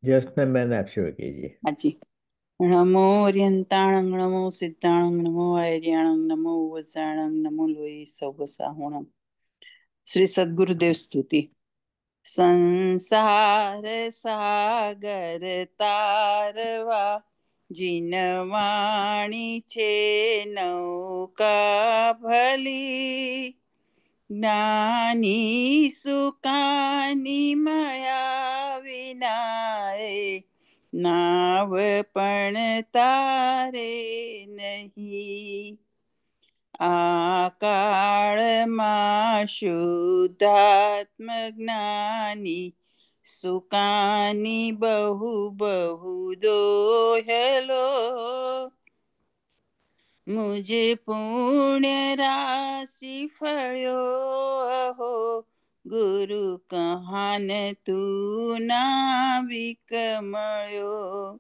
ज्योत्सना आप शुरू कीजिए। हाँ जी। नमो ओरियंताणं नमो सिद्धाणं नमो आर्याणं नमो वज्राणं नमो लोये सौगसाहुणं। श्री सद्गुरुदेव स्तुति। संसार सागर तारवा જીનવાણી છે નૌકા ભલી, જ્ઞાની સુકાની મળ્યા વિનાય નાવ પણ તારે નહીં. આ કાળમાં શુદ્ધાત્મ જ્ઞાની સુકાની બહુ બહુ દોહલો. મુझे પુણ્ય રાશિ ફળ્યો અહો, ગુરુ કહાન તું ના વિકમળ્યો.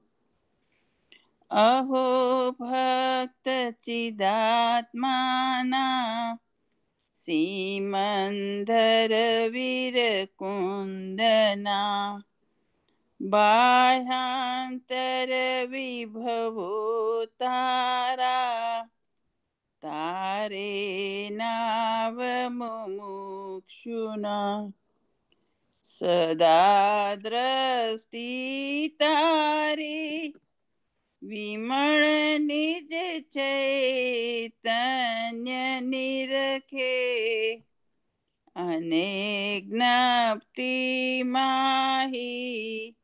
અહો ભક્ત ચિદાત્માના સિમંદર વીર કુંદના, બાહ્યાંતર વિભવો તારા, તારે નાવ મુમુક્ષુના. સદા દ્રષ્ટિ તારી વિમળ નિજ ચૈતન્ય નિરખે, અને જ્ઞપ્તિ માહી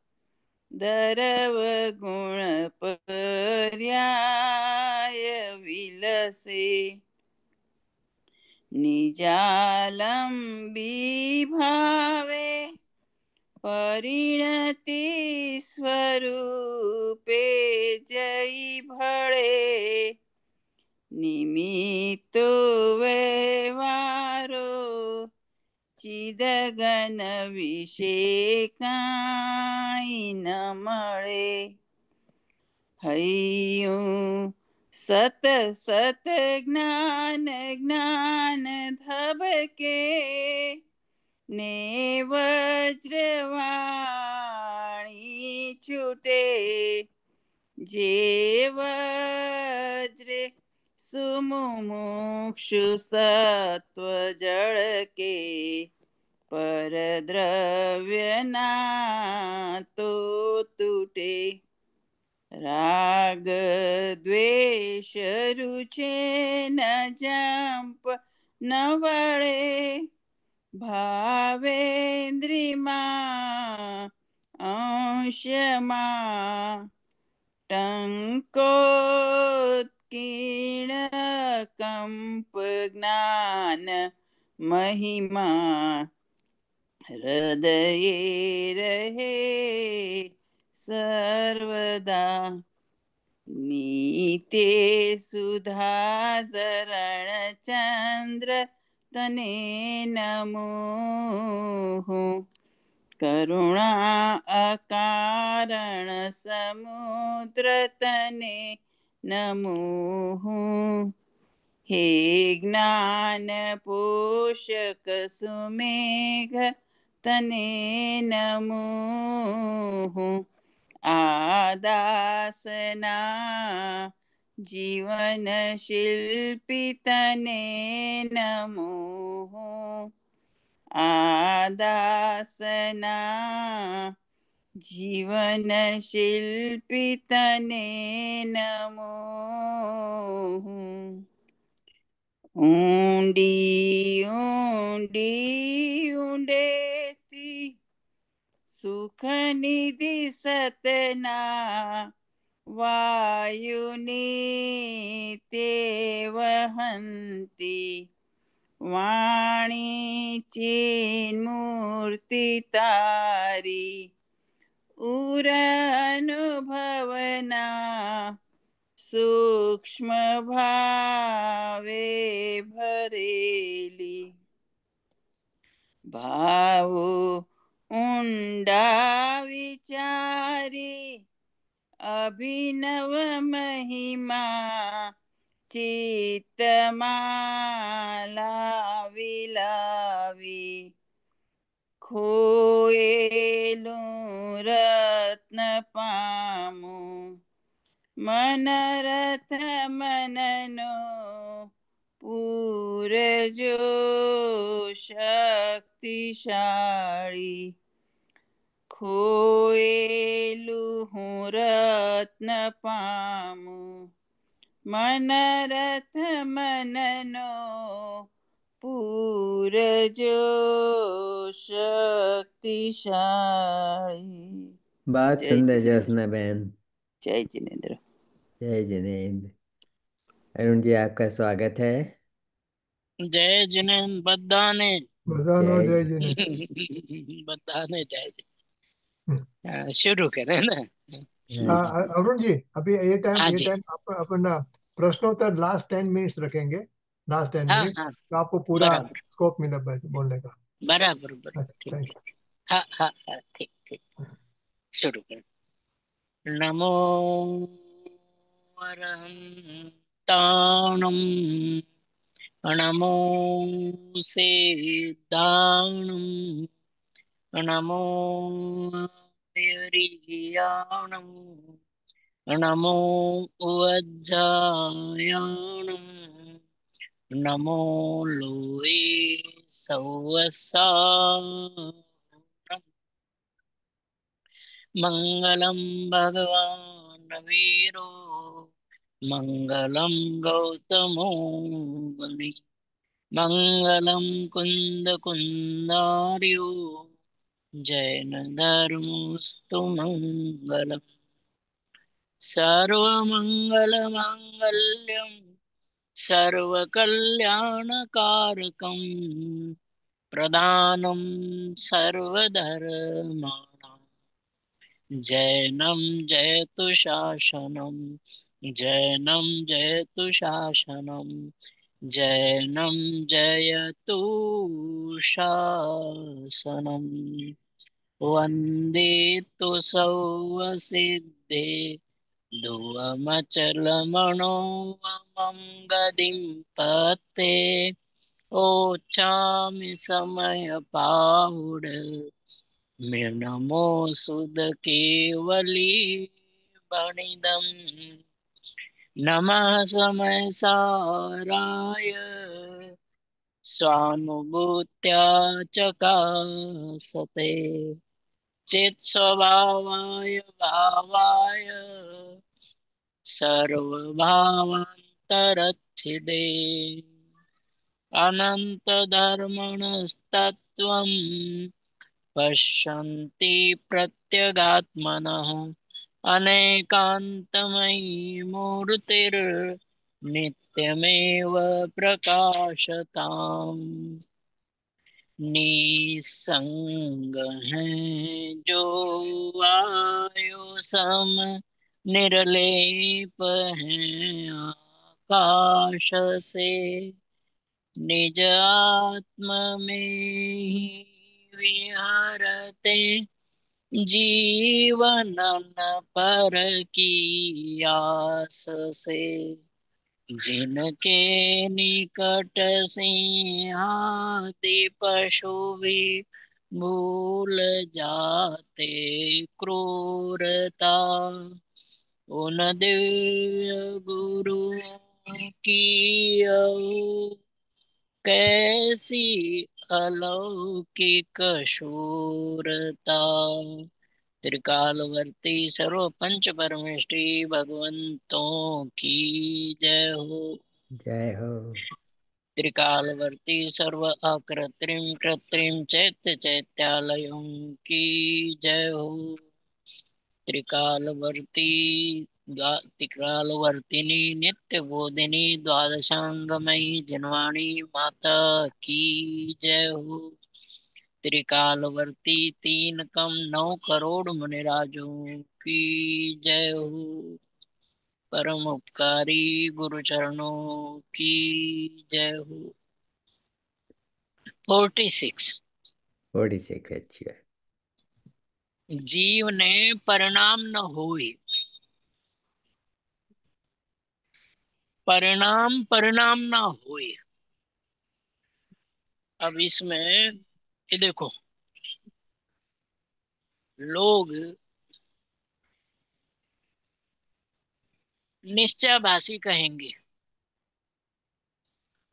દરવ ગુણ પર્યાય વિલસે. નિજાલંબી ભાવે પરિણતિ સ્વરૂપે જઈ ભળે, નિમિત્તો વ્યવહારો ચિદગન વિશે કાંઈ ન મળે. હૈયું સત સત જ્ઞાન જ્ઞાન ધબકે, ને વજ્રવાણી છૂટે. જે વજ્રે સુમુમુક્ષુ સત્વ જળ કે, પરદ્રવ્યના તો તૂટે. રાગ દ્વેષ રૂચે ન જંપ ન વળે, ભાવેન્દ્રિમાં અંશમાં ટંકોત્કીર્ણ કંપ જ્ઞાન મહિમા હૃદયે રહે સર્વદા. નીતે સુધા ઝરણ ચંદ્ર તને નમો, કરુણા અકારણ સમુદ્ર તને નમો. હે જ્ઞાન પોષક સુમેઘ તને નમો, આ દાસના જીવન શિલ્પી તને નમો. આ દાસના જીવન શિલ્પી તને નમો. ઊંડી ઊંડી ઊંડેથી સુખ નિધિ સતના વાયુની તે વહંતી, વાણી ચિન્મૂર્તિ તારી ઉર અનુભવના સૂક્ષ્મ ભાવે ભરેલી. ભાવો ઊંડા વિચારી અભિનવ મહિમા ચિત્તમાં લાવી લાવી, ખોયેલું રત્ન पामू मनरथ मननो पूरजो शक्तिशाળી खोएलु હું રત્ન પામું મનરથ મનનો પૂરજો શક્તિશાળી बहुत જય सुंदर जिनेन्द्र ज्योत्सना बहन। जय जिनेन्द्र। जय जिनेन्द्र। अरुण जी, आपका स्वागत है। जय जिनेन्द्र बधाने બધાનો जय જય जि- જીને बधाने जय शुरू करें ना। हाँ जी। अरुण जी, अभी ये टाइम हाँ ये जी। टाइम अपन प्रश्नोत्तर लास्ट 10 मिनट्स रखेंगे। लास्ट टेन हाँ मिनट हाँ तो आपको पूरा बराबर स्कोप मिला बोलने का। बराबर बराबर अच्छा, ठीक थैंक ठीक। हाँ हाँ हाँ ठीक ठीक शुरू करें। नमो वरहंताणं नमो सिद्धाणं नमो पेरियाणं नमो वज्जायाणं नमो लोये सवसा मङ्गलं भगवान् वीरो मङ्गलं गौतमो मुनि मङ्गलं कुन्दकुन्दार्यो जैनधर्मोऽस्तु मङ्गलम् सर्वमङ्गलमाङ्गल्यं सर्वकल्याणकारकं प्रदानं सर्वधर्माणां जैनं जयतु शासनं जैनं जयतु शासनं जैनं जयतु शासनम् वन्दे तु सौवसिद्धे ध्रुवमचलमणोमं गदिं पते ओच्छामि समयपाहुड नमो सुदकेवली वणिदम् नमः समय साराय स्वानुभूत्या चकासते चित् स्वभावाय भावाय सर्वभावान्तरच्छिदे अनन्तधर्मणस्तत्त्वम् पश्यन्ति प्रत्यगात्मनः अनेकान्तमयी मूर्तिर्नित्यमेव प्रकाशताम् निसंग है जो वायु सम निर्लेप है आकाश से निज आत्म में ही विहरते जीवन न पर की आस से जिनके निकट सिंहादि पशु भी भूल जाते क्रूरता उन दिव्य गुरुओं की कैसी अलौकिक शूरता त्रिकालवर्ती सर्व पंच परमेष्टि भगवंतों की जय हो। जय हो। त्रिकालवर्ती सर्व अकृत्रिम कृत्रिम चैत्य चैत्यालयों की जय हो। त्रिकालवर्ती त्रिकालवर्तिनी नित्य बोधिनी द्वादशांगमयी जिनवाणी माता की जय हो। त्रिकालवर्ती 3 कम 9 करोड़ मुनिराजों की जय हो। परम उपकारी गुरु चरणों की जय हो। 46 अच्छी है। जीव ने परिणाम न होए। परिणाम परिणाम ना होए। अब इसमें ये देखो, लोग निश्चयभाषी कहेंगे।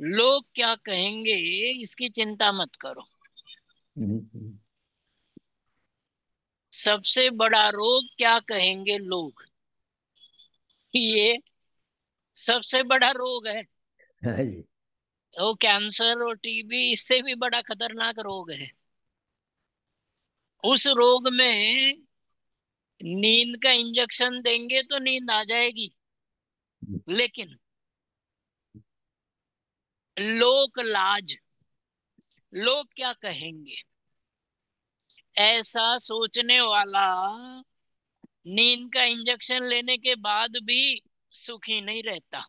लोग क्या कहेंगे इसकी चिंता मत करो। सबसे बड़ा रोग क्या कहेंगे लोग, ये सबसे बड़ा रोग है। हाँ जी। वो कैंसर और टीबी इससे भी बड़ा खतरनाक रोग है। उस रोग में नींद का इंजेक्शन देंगे तो नींद आ जाएगी, लेकिन लोक लाज, लोग क्या कहेंगे, ऐसा सोचने वाला नींद का इंजेक्शन लेने के बाद भी सुखी नहीं रहता,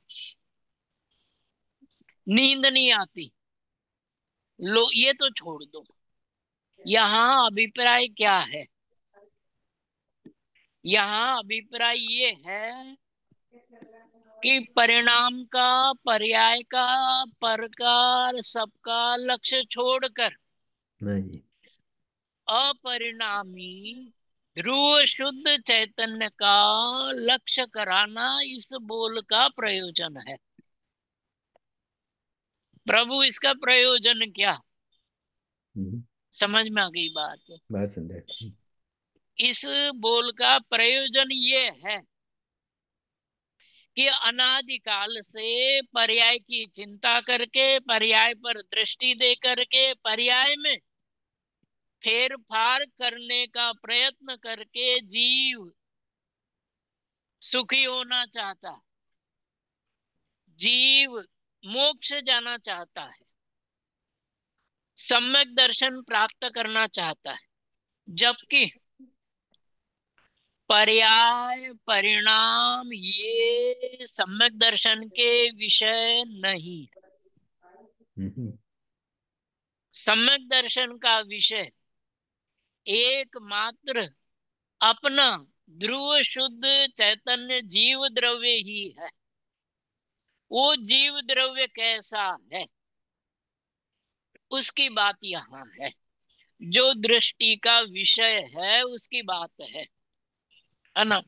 नींद नहीं आती। लो ये तो छोड़ दो, यहाँ अभिप्राय क्या है? यहाँ अभिप्राय ये है कि परिणाम का, पर्याय का, प्रकार, सबका लक्ष्य छोड़कर हाँ जी। अपरिणामी ध्रुव शुद्ध चैतन्य का लक्ष्य कराना इस बोल का प्रयोजन है। प्रभु इसका प्रयोजन क्या, समझ में आ गई बात? बहुत सुंदर। इस बोल का प्रयोजन ये है कि अनादिकाल से पर्याय की चिंता करके, पर्याय पर दृष्टि दे करके, पर्याय में फेर फार करने का प्रयत्न करके जीव सुखी होना चाहता है, जीव मोक्ष जाना चाहता है, सम्यक दर्शन प्राप्त करना चाहता है। जबकि पर्याय परिणाम ये सम्यक दर्शन के विषय नहीं। सम्यक दर्शन का विषय एकमात्र अपना ध्रुव शुद्ध चैतन्य जीव द्रव्य ही है। वो जीव द्रव्य कैसा है उसकी बात यहाँ है, जो दृष्टि का विषय है उसकी बात है ना?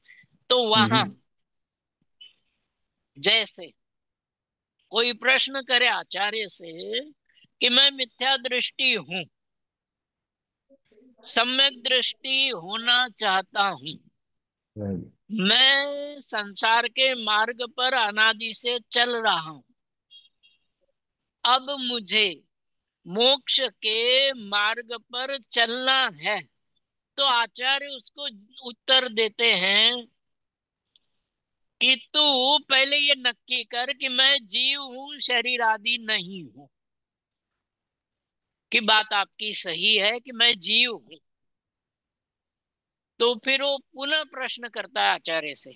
तो वहां जैसे कोई प्रश्न करे आचार्य से कि मैं मिथ्या दृष्टि हूं, सम्यक दृष्टि होना चाहता हूं, मैं संसार के मार्ग पर अनादि से चल रहा हूं, अब मुझे मोक्ष के मार्ग पर चलना है, तो आचार्य उसको उत्तर देते हैं कि तू पहले ये नक्की कर कि मैं जीव हूं, शरीर आदि नहीं हूं। कि बात आपकी सही है कि मैं जीव हूं। तो फिर वो पुनः प्रश्न करता है आचार्य से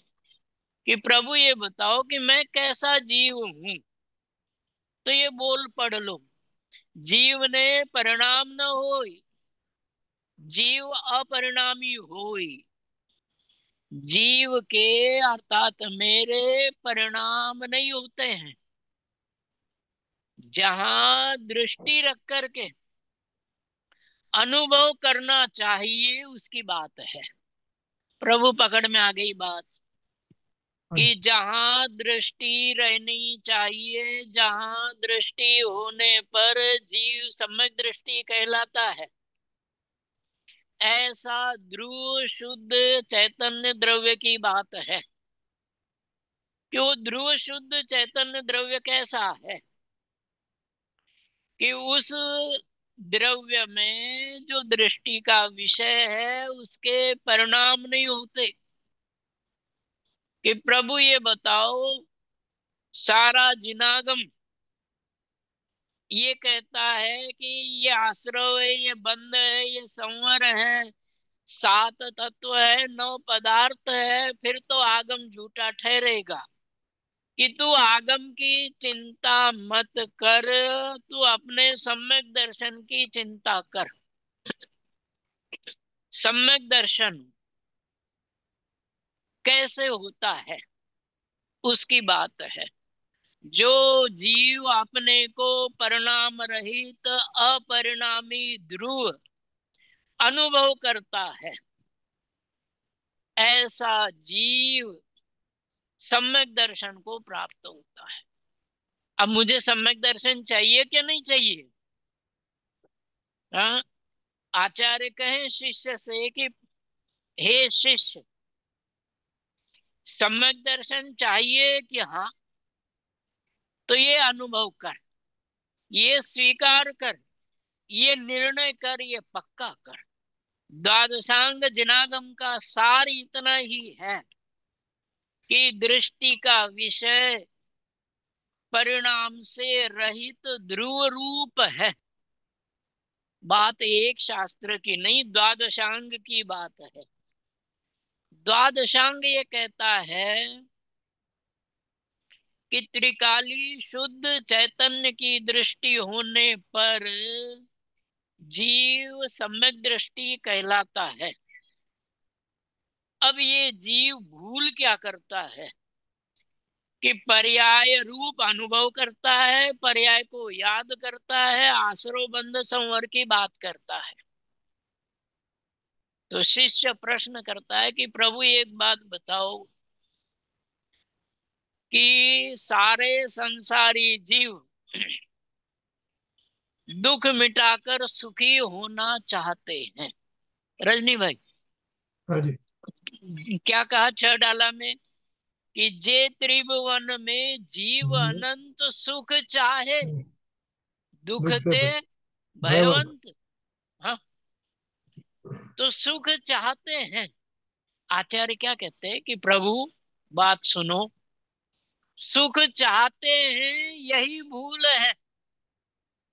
कि प्रभु ये बताओ कि मैं कैसा जीव हूं। तो ये बोल पढ़ लो, जीव ने परिणाम न होई, जीव अपरिणामी होई। जीव के अर्थात मेरे परिणाम नहीं होते हैं। जहां दृष्टि रख करके अनुभव करना चाहिए उसकी बात है। प्रभु पकड़ में आ गई बात कि जहां दृष्टि रहनी चाहिए, जहां दृष्टि होने पर जीव सम्यक दृष्टि कहलाता है, ऐसा ध्रुव शुद्ध चैतन्य द्रव्य की बात है। क्यों ध्रुव शुद्ध चैतन्य द्रव्य कैसा है कि उस द्रव्य में जो दृष्टि का विषय है उसके परिणाम नहीं होते। कि प्रभु ये बताओ, सारा जिनागम ये कहता है कि ये आश्रव है, ये बंध है, ये संवर है, सात तत्व है, नौ पदार्थ है, फिर तो आगम झूठा ठहरेगा। कि तू आगम की चिंता मत कर, तू अपने सम्यक दर्शन की चिंता कर। सम्यक दर्शन कैसे होता है उसकी बात है। जो जीव अपने को परिणाम रहित अपरिणामी ध्रुव अनुभव करता है, ऐसा जीव सम्यक दर्शन को प्राप्त होता है। अब मुझे सम्यक दर्शन चाहिए क्या नहीं चाहिए? हाँ, आचार्य कहें शिष्य से कि हे शिष्य, सम्यक दर्शन चाहिए कि हाँ? तो ये अनुभव कर, ये स्वीकार कर, ये निर्णय कर, ये पक्का कर। द्वादशांग जिनागम का सार इतना ही है कि दृष्टि का विषय परिणाम से रहित ध्रुव रूप है। बात एक शास्त्र की नहीं, द्वादशांग की बात है। द्वादशांग ये कहता है कि त्रिकाली शुद्ध चैतन्य की दृष्टि होने पर जीव सम्यक दृष्टि कहलाता है। अब ये जीव भूल क्या करता है कि पर्याय रूप अनुभव करता है, पर्याय को याद करता है, आसरो बंध संवर की बात करता है। तो शिष्य प्रश्न करता है कि प्रभु एक बात बताओ कि सारे संसारी जीव दुख मिटाकर सुखी होना चाहते हैं। रजनी भाई, हाँ जी। क्या कहा 6 डाला में कि जे त्रिभुवन में जीव अनंत सुख चाहे, दुख दुख से ते भयवत। भयवंत। हाँ, तो सुख चाहते हैं। आचार्य क्या कहते हैं कि प्रभु बात सुनो, सुख चाहते हैं यही भूल है।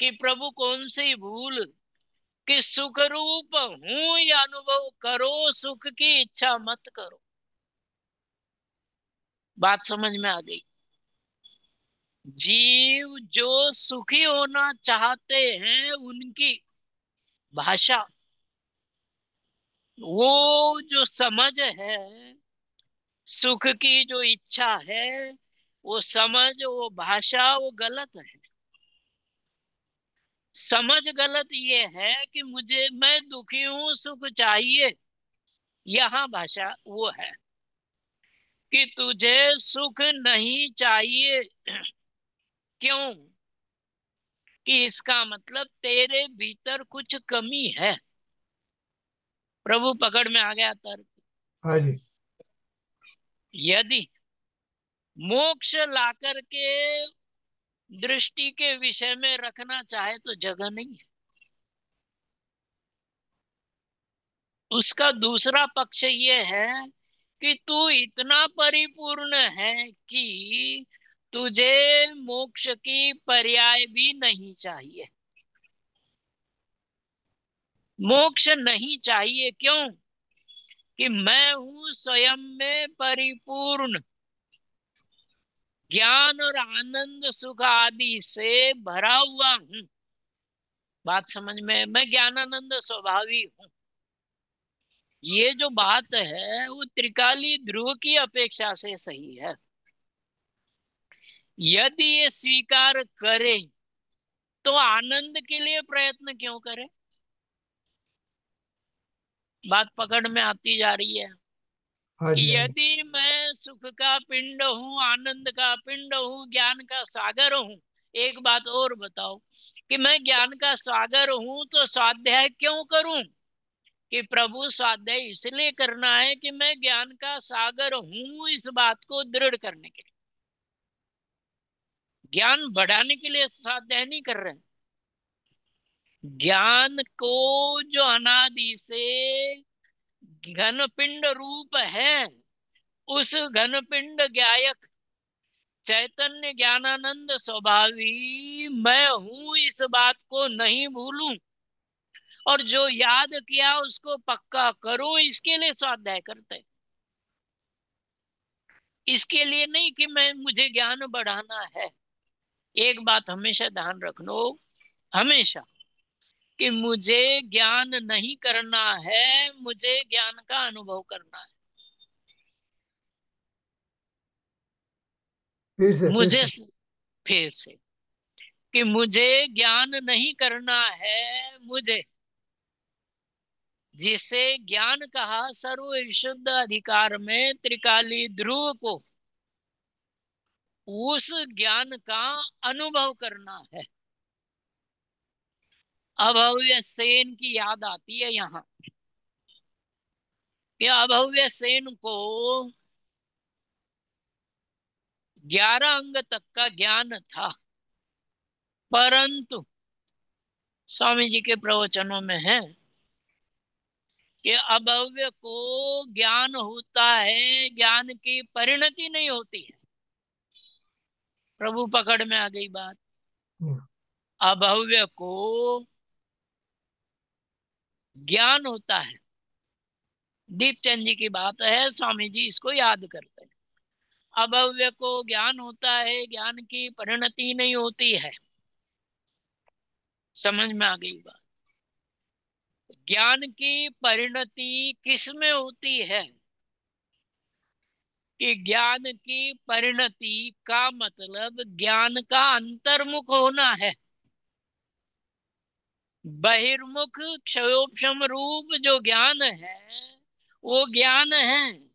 कि प्रभु कौन सी भूल? कि सुख रूप हूं या अनुभव करो, सुख की इच्छा मत करो। बात समझ में आ गई? जीव जो सुखी होना चाहते हैं उनकी भाषा, वो जो समझ है, सुख की जो इच्छा है, वो समझ, वो भाषा, वो गलत है। समझ गलत ये है कि मैं दुखी हूं, सुख चाहिए। यहां भाषा वो है कि तुझे सुख नहीं चाहिए। क्यों? कि इसका मतलब तेरे भीतर कुछ कमी है। प्रभु पकड़ में आ गया तर्क। हाँ जी। यदि मोक्ष लाकर के दृष्टि के विषय में रखना चाहे तो जगह नहीं है। उसका दूसरा पक्ष ये है कि तू इतना परिपूर्ण है कि तुझे मोक्ष की पर्याय भी नहीं चाहिए। मोक्ष नहीं चाहिए क्यों? कि मैं हूं स्वयं में परिपूर्ण, ज्ञान और आनंद सुख आदि से भरा हुआ हूं। बात समझ में? मैं ज्ञानानंद स्वभावी हूं। ये जो बात है वो त्रिकाली ध्रुव की अपेक्षा से सही है। यदि ये स्वीकार करे तो आनंद के लिए प्रयत्न क्यों करे? बात पकड़ में आती जा रही है हाँ कि जी। हाँ जी। यदि मैं सुख का पिंड हूं, आनंद का पिंड हूं, ज्ञान का सागर हूं। एक बात और बताओ कि मैं ज्ञान का सागर हूं तो स्वाध्याय क्यों करूं? कि प्रभु स्वाध्याय इसलिए करना है कि मैं ज्ञान का सागर हूं, इस बात को दृढ़ करने के लिए। ज्ञान बढ़ाने के लिए स्वाध्याय नहीं कर रहे। ज्ञान को जो अनादि से घन पिंड रूप है, उस घन पिंड ज्ञायक चैतन्य ज्ञानानंद स्वभावी मैं हूं, इस बात को नहीं भूलूं और जो याद किया उसको पक्का करूं, इसके लिए स्वाध्याय करते। इसके लिए नहीं कि मुझे ज्ञान बढ़ाना है। एक बात हमेशा ध्यान रखना, हमेशा, कि मुझे ज्ञान नहीं करना है, मुझे ज्ञान का अनुभव करना है। फिर मुझे से। फिर से कि मुझे ज्ञान नहीं करना है, मुझे जिसे ज्ञान कहा सर्व विशुद्ध अधिकार में त्रिकाली ध्रुव को उस ज्ञान का अनुभव करना है। अभव्य सेन की याद आती है यहाँ कि अभव्य सेन को 11 अंग तक का ज्ञान था, परंतु स्वामी जी के प्रवचनों में है कि अभव्य को ज्ञान होता है, ज्ञान की परिणति नहीं होती है। प्रभु पकड़ में आ गई बात। अभव्य को ज्ञान होता है। दीपचंद जी की बात है, स्वामी जी इसको याद करते हैं। अभव्य को ज्ञान होता है, ज्ञान की परिणति नहीं होती है। समझ में आ गई बात। ज्ञान की परिणति किस में होती है कि ज्ञान की परिणति का मतलब ज्ञान का अंतर्मुख होना है। बहिर्मुख क्षयोपशम रूप जो ज्ञान है वो ज्ञान है।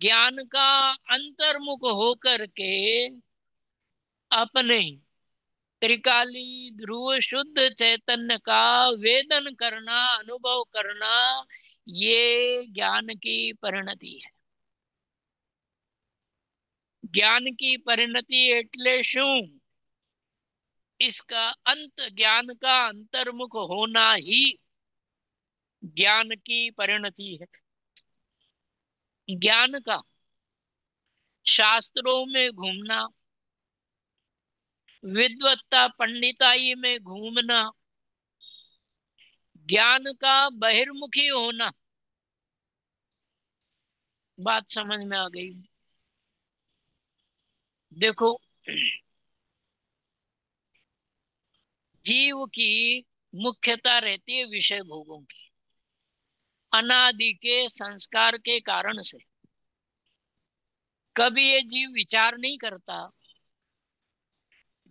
ज्ञान का अंतर्मुख होकर के अपने त्रिकाली ध्रुव शुद्ध चैतन्य का वेदन करना, अनुभव करना, ये ज्ञान की परिणति है। ज्ञान की परिणति एटले शू? इसका अंत, ज्ञान का अंतर्मुख होना ही ज्ञान की परिणति है। ज्ञान का शास्त्रों में घूमना, विद्वत्ता पंडिताई में घूमना, ज्ञान का बहिर्मुखी होना। बात समझ में आ गई? देखो, जीव की मुख्यता रहती है विषय भोगों की। अनादि के संस्कार के कारण से कभी ये जीव विचार नहीं करता।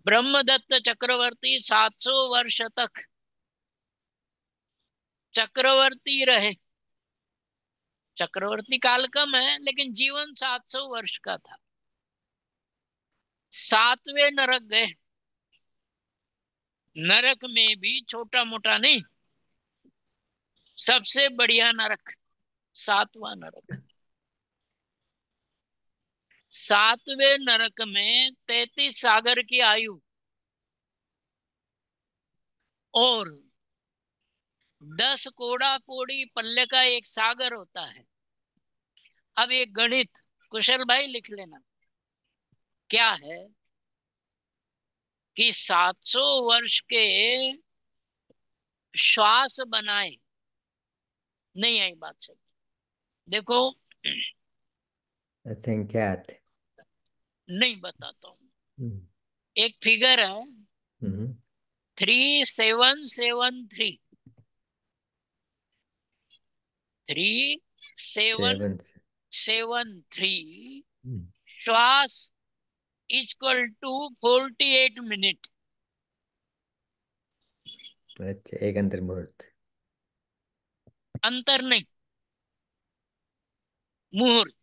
ब्रह्मदत्त चक्रवर्ती 700 वर्ष तक चक्रवर्ती रहे। चक्रवर्ती काल कम है, लेकिन जीवन 700 वर्ष का था। 7वें नरक गए। नरक में भी छोटा मोटा नहीं, सबसे बढ़िया नरक 7वां नरक। 7वें नरक में 33 सागर की आयु और 10 कोड़ा कोड़ी पल्ले का एक सागर होता है। अब एक गणित कुशल भाई लिख लेना, क्या है कि 700 वर्ष के श्वास बनाए। नहीं आई बात से? देखो, असंख्यात। नहीं बताता हूं। एक फिगर है 3773। 3773 श्वास इक्वल टू 48 मिनट। अच्छा, एक अंतर मुहूर्त। अंतर नहीं, मुहूर्त।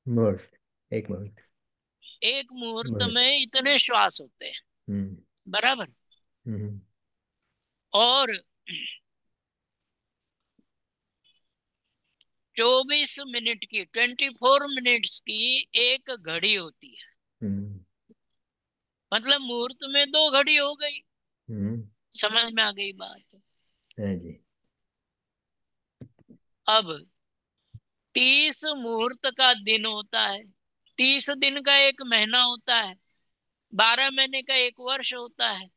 मुहूर्त, एक मुहूर्त। एक मुहूर्त मुहूर्त। में इतने श्वास होते हैं, बराबर। और 24 मिनट की, 24 मिनट्स की एक घड़ी होती है। मतलब मुहूर्त में 2 घड़ी हो गई। समझ में आ गई बात? हाँ जी। अब 30 मुहूर्त का दिन होता है, 30 दिन का एक महीना होता है, 12 महीने का एक वर्ष होता है।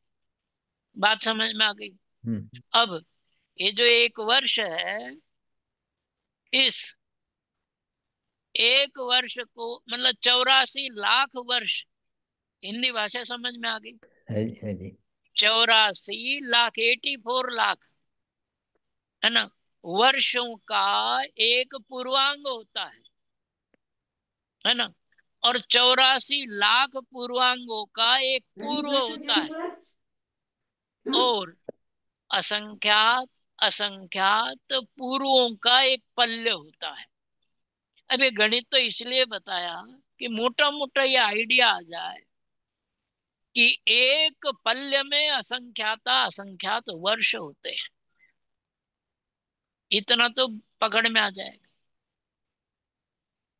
बात समझ में आ गई? अब ये जो एक वर्ष है, इस एक वर्ष को मतलब 84 लाख वर्ष। हिंदी भाषा समझ में आ गई? हाँ जी, हाँ जी। 84 लाख, 84 लाख, है ना, वर्षों का एक पूर्वांग होता है ना। और 84 लाख पूर्वांगों का एक पूर्व होता है। और असंख्यात असंख्यात पूर्वों का एक पल्य होता है। अब ये गणित तो इसलिए बताया कि मोटा मोटा ये आइडिया आ जाए कि एक पल्य में असंख्याता असंख्यात वर्ष होते हैं, इतना तो पकड़ में आ जाएगा।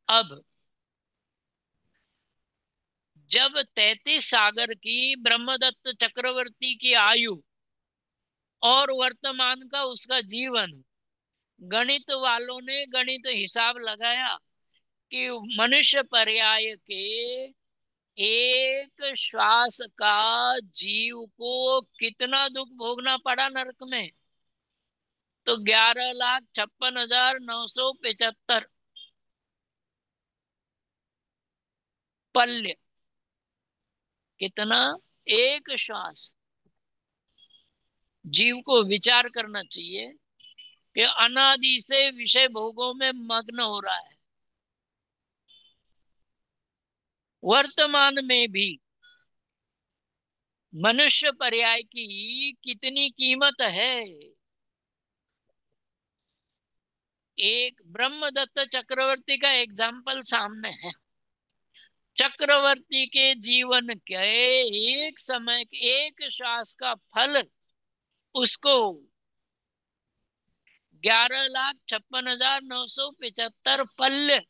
अब जब 33 सागर की ब्रह्मदत्त चक्रवर्ती की आयु और वर्तमान का उसका जीवन, गणित वालों ने गणित हिसाब लगाया कि मनुष्य पर्याय के एक श्वास का जीव को कितना दुख भोगना पड़ा नरक में, तो 11,56,975 पल्य। कितना? एक श्वास। जीव को विचार करना चाहिए कि अनादि से विषय भोगों में मग्न हो रहा है। वर्तमान में भी मनुष्य पर्याय की कितनी कीमत है। एक ब्रह्मदत्त चक्रवर्ती का एग्जाम्पल सामने है। चक्रवर्ती के जीवन के एक समय एक श्वास का फल उसको 11,56,975 पल्य,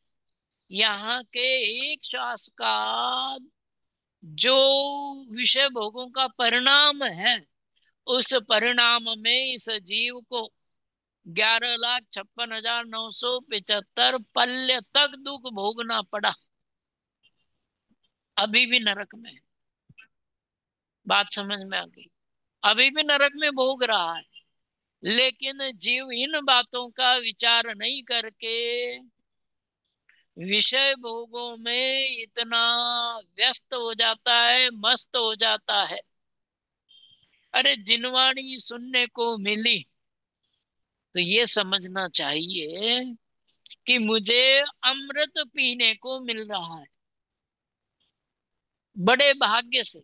यहाँ के एक श्वास का जो विषय भोगों का परिणाम है, उस परिणाम में इस जीव को 11,56,975 पल्य तक दुख भोगना पड़ा। अभी भी नरक में। बात समझ में आ गई? अभी भी नरक में भोग रहा है, लेकिन जीव इन बातों का विचार नहीं करके विषय भोगों में इतना व्यस्त हो जाता है, मस्त हो जाता है। अरे जिनवाणी सुनने को मिली तो ये समझना चाहिए कि मुझे अमृत पीने को मिल रहा है। बड़े भाग्य से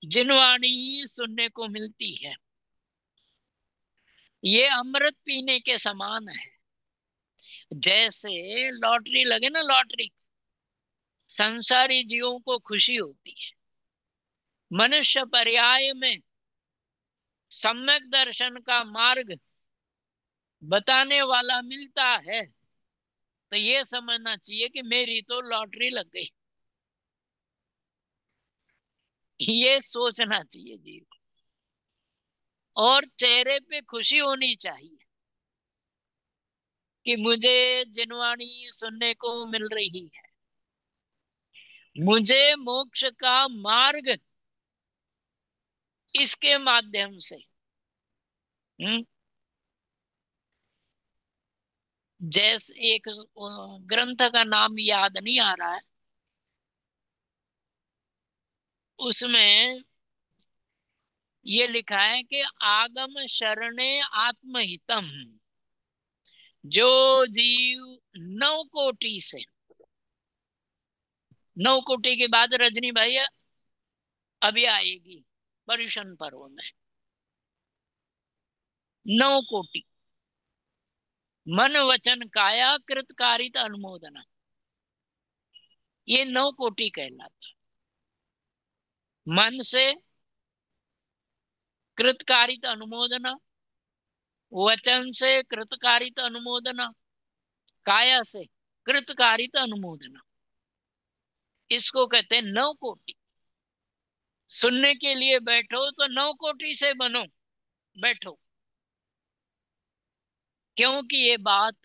जिनवाणी सुनने को मिलती है, ये अमृत पीने के समान है। जैसे लॉटरी लगे ना, लॉटरी, संसारी जीवों को खुशी होती है। मनुष्य पर्याय में सम्यक दर्शन का मार्ग बताने वाला मिलता है तो ये समझना चाहिए कि मेरी तो लॉटरी लग गई। ये सोचना चाहिए जीव को, और चेहरे पे खुशी होनी चाहिए कि मुझे जिनवाणी सुनने को मिल रही है, मुझे मोक्ष का मार्ग इसके माध्यम से। जैसे एक ग्रंथ का नाम याद नहीं आ रहा है, उसमें ये लिखा है कि आगम शरणे आत्महितम। जो जीव 9 कोटि से, 9 कोटि के बाद रजनी भाई अभी आएगी पर्युषण पर्व में, 9 कोटि मन वचन काया कृतकारित अनुमोदना, ये 9 कोटि कहलाता। मन से कृतकारित अनुमोदना, वचन से कृतकारित अनुमोदना, काया से कृतकारित अनुमोदना, इसको कहते हैं 9 कोटि। सुनने के लिए बैठो तो 9 कोटि से बनो, बैठो। क्योंकि ये बात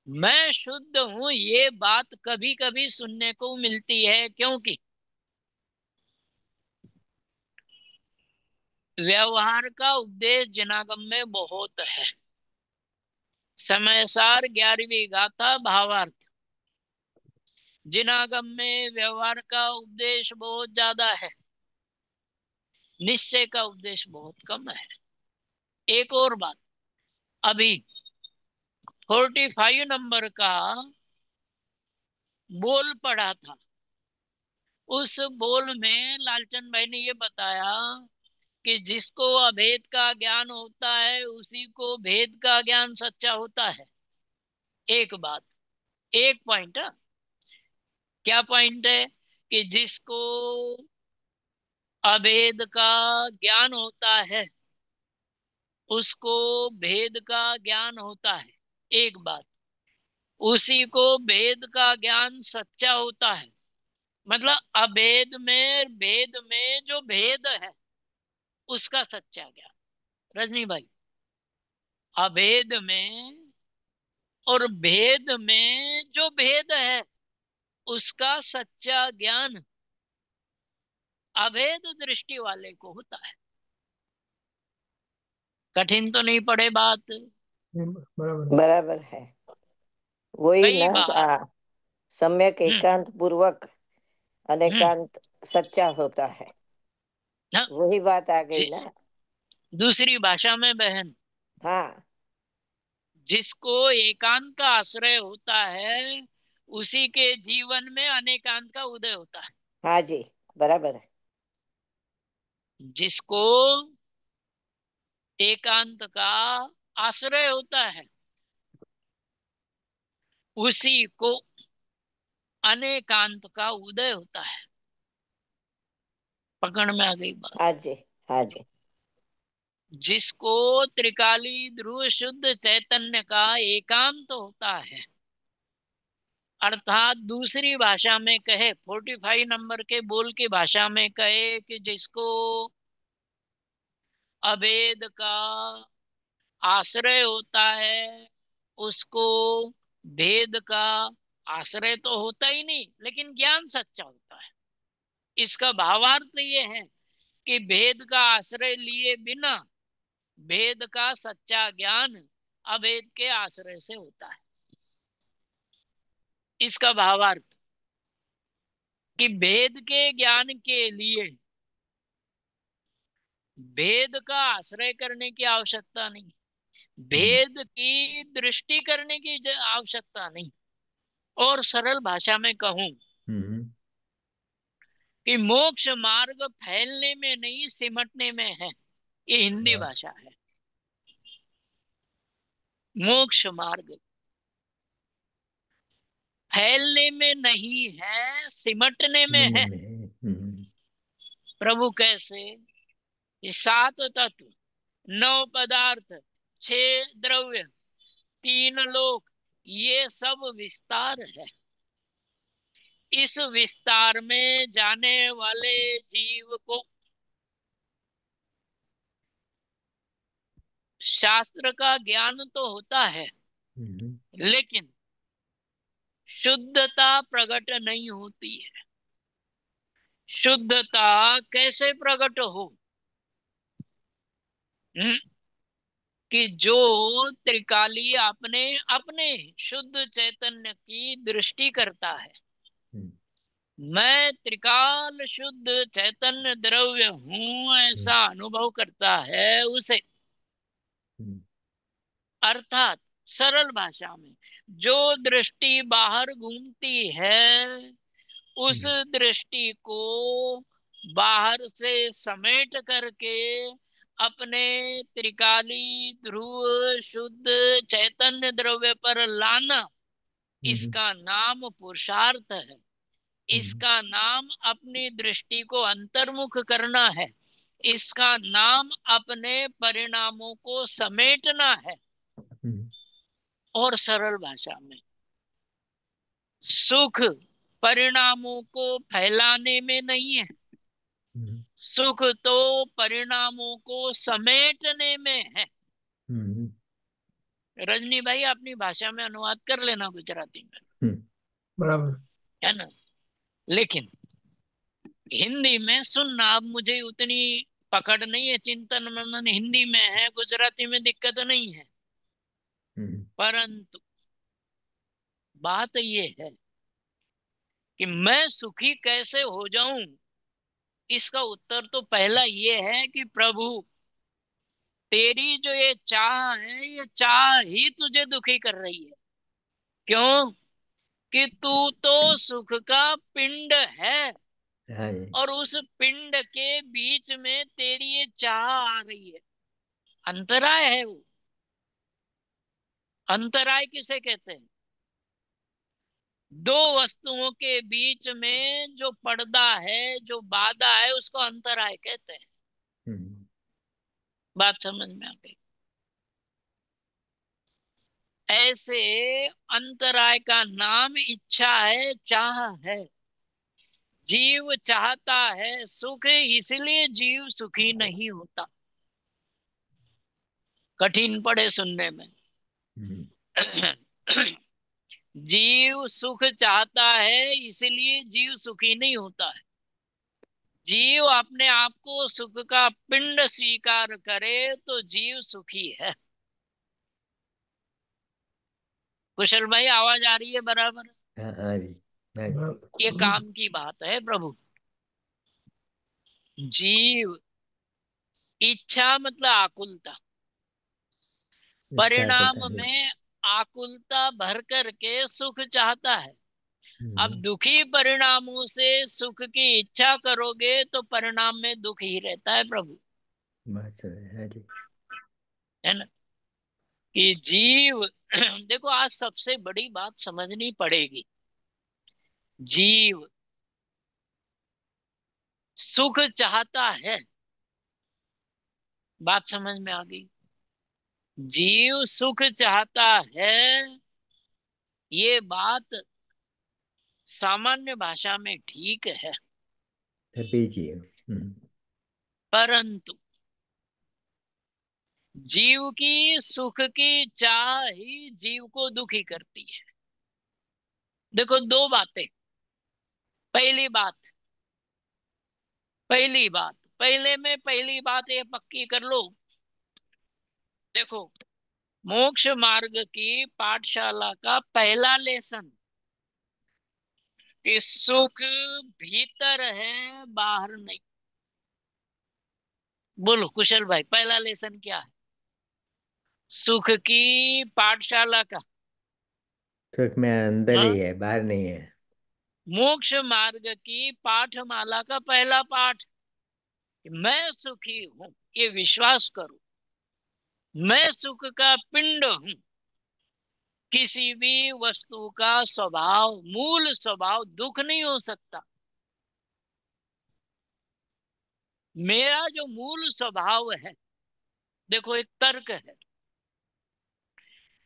मैं शुद्ध हूं, ये बात कभी कभी सुनने को मिलती है, क्योंकि व्यवहार का उपदेश जिनागम में बहुत है। समय सार 11वीं गाथा भावार्थ। जिनागम में व्यवहार का उपदेश बहुत ज्यादा है, निश्चय का उपदेश बहुत कम है। एक और बात, अभी 45 नंबर का बोल पढ़ा था, उस बोल में लालचंद भाई ने ये बताया कि जिसको अभेद का ज्ञान होता है उसी को भेद का ज्ञान सच्चा होता है। एक बात। एक पॉइंट। क्या पॉइंट है? कि जिसको अभेद का ज्ञान होता है उसको भेद का ज्ञान होता है, एक बात। उसी को भेद का ज्ञान सच्चा होता है। मतलब अभेद में, भेद में जो भेद है उसका सच्चा ज्ञान। रजनी भाई, अभेद में और भेद में जो भेद है उसका सच्चा ज्ञान अभेद दृष्टि वाले को होता है। कठिन तो नहीं पड़े बात? बराबर। बराबर है। वही कई ना बार। सम्यक हम्म। एकांत पूर्वक हम्म। अनेकांत सच्चा होता है। हाँ, वही बात आ गई ना। दूसरी भाषा में बहन, हाँ जिसको एकांत का आश्रय होता है उसी के जीवन में अनेकांत का उदय होता है। हाँ जी, बराबर है। जिसको एकांत का आश्रय होता है उसी को अनेकांत का उदय होता है। पकड़ में आ गई बात? हाँ जी, हाँ जी। जिसको त्रिकाली ध्रुव शुद्ध चैतन्य का एकांत होता है, अर्थात दूसरी भाषा में कहे, 45 नंबर के बोल की भाषा में कहे कि जिसको अभेद का आश्रय होता है उसको भेद का आश्रय तो होता ही नहीं, लेकिन ज्ञान सच्चा होता है। इसका भावार्थ ये है कि भेद का आश्रय लिए बिना भेद का सच्चा ज्ञान अभेद के आश्रय से होता है। इसका भावार्थ कि भेद के ज्ञान के लिए भेद का आश्रय करने की आवश्यकता नहीं, भेद की दृष्टि करने की आवश्यकता नहीं। और सरल भाषा में कहूं कि मोक्ष मार्ग फैलने में नहीं सिमटने में है। ये हिंदी भाषा है। मोक्ष मार्ग फैलने में नहीं है, सिमटने में है। प्रभु कैसे? ये 7 तत्व, 9 पदार्थ, 6 द्रव्य, 3 लोक, ये सब विस्तार है। इस विस्तार में जाने वाले जीव को शास्त्र का ज्ञान तो होता है, लेकिन शुद्धता प्रकट नहीं होती है। शुद्धता कैसे प्रकट हो? हम्म? कि जो त्रिकाली अपने अपने शुद्ध चैतन्य की दृष्टि करता है, मैं त्रिकाल शुद्ध चैतन्य द्रव्य हूं, ऐसा अनुभव करता है उसे। अर्थात सरल भाषा में जो दृष्टि बाहर घूमती है उस दृष्टि को बाहर से समेट करके अपने त्रिकाली ध्रुव शुद्ध चैतन्य द्रव्य पर लाना, इसका नाम पुरुषार्थ है। इसका नाम अपनी दृष्टि को अंतर्मुख करना है। इसका नाम अपने परिणामों को समेटना है। और सरल भाषा में सुख परिणामों को फैलाने में नहीं है, सुख तो परिणामों को समेटने में है। रजनी भाई अपनी भाषा में अनुवाद कर लेना गुजराती में, बराबर। है ना? लेकिन हिंदी में सुनना, अब मुझे उतनी पकड़ नहीं है, चिंतन मनन हिंदी में है, गुजराती में दिक्कत नहीं है। परंतु बात ये है कि मैं सुखी कैसे हो जाऊं, इसका उत्तर तो पहला ये है कि प्रभु तेरी जो ये चाह है, ये चाह ही तुझे दुखी कर रही है। क्यों? कि तू तो सुख का पिंड है और उस पिंड के बीच में तेरी ये चाह आ रही है। अंतराय है वो। अंतराय किसे कहते हैं? दो वस्तुओं के बीच में जो पर्दा है, जो बाधा है, उसको अंतराय कहते हैं। हम्म, बात समझ में आ गई? ऐसे अंतराय का नाम इच्छा है, चाह है। जीव चाहता है सुख, इसलिए जीव सुखी नहीं होता। कठिन पड़े सुनने में। हम्म, जीव सुख चाहता है, इसलिए जीव सुखी नहीं होता है। जीव अपने आप को सुख का पिंड स्वीकार करे तो जीव सुखी है। कुशल भाई, आवाज आ रही है बराबर? हाँ हाँ जी, हाँ जी। ये काम की बात है प्रभु। जीव इच्छा मतलब आकुलता, इच्छा को परिणाम ताकि। में आकुलता भर करके सुख चाहता है। अब हम्म, दुखी परिणामों से सुख की इच्छा करोगे तो परिणाम में दुख ही रहता है प्रभु। बात सही है, हाँ जी। है ना? कि जीव देखो, आज सबसे बड़ी बात समझनी पड़ेगी। जीव सुख चाहता है। बात समझ में आ गई? जीव सुख चाहता है, ये बात सामान्य भाषा में ठीक है। सभी जी। परंतु जीव की सुख की चाह ही जीव को दुखी करती है। देखो, दो बातें। पहली बात, पहले में पहली बात ये पक्की कर लो। देखो, मोक्ष मार्ग की पाठशाला का पहला लेसन कि सुख भीतर है, बाहर नहीं। बोलो कुशल भाई, पहला लेसन क्या है सुख की पाठशाला का? सुख में अंदर हाँ? ही है, बाहर नहीं है। मोक्ष मार्ग की पाठमाला का पहला पाठ कि मैं सुखी हूं, ये विश्वास करो। मैं सुख का पिंड हूं। किसी भी वस्तु का स्वभाव, मूल स्वभाव दुख नहीं हो सकता। मेरा जो मूल स्वभाव है, देखो एक तर्क है,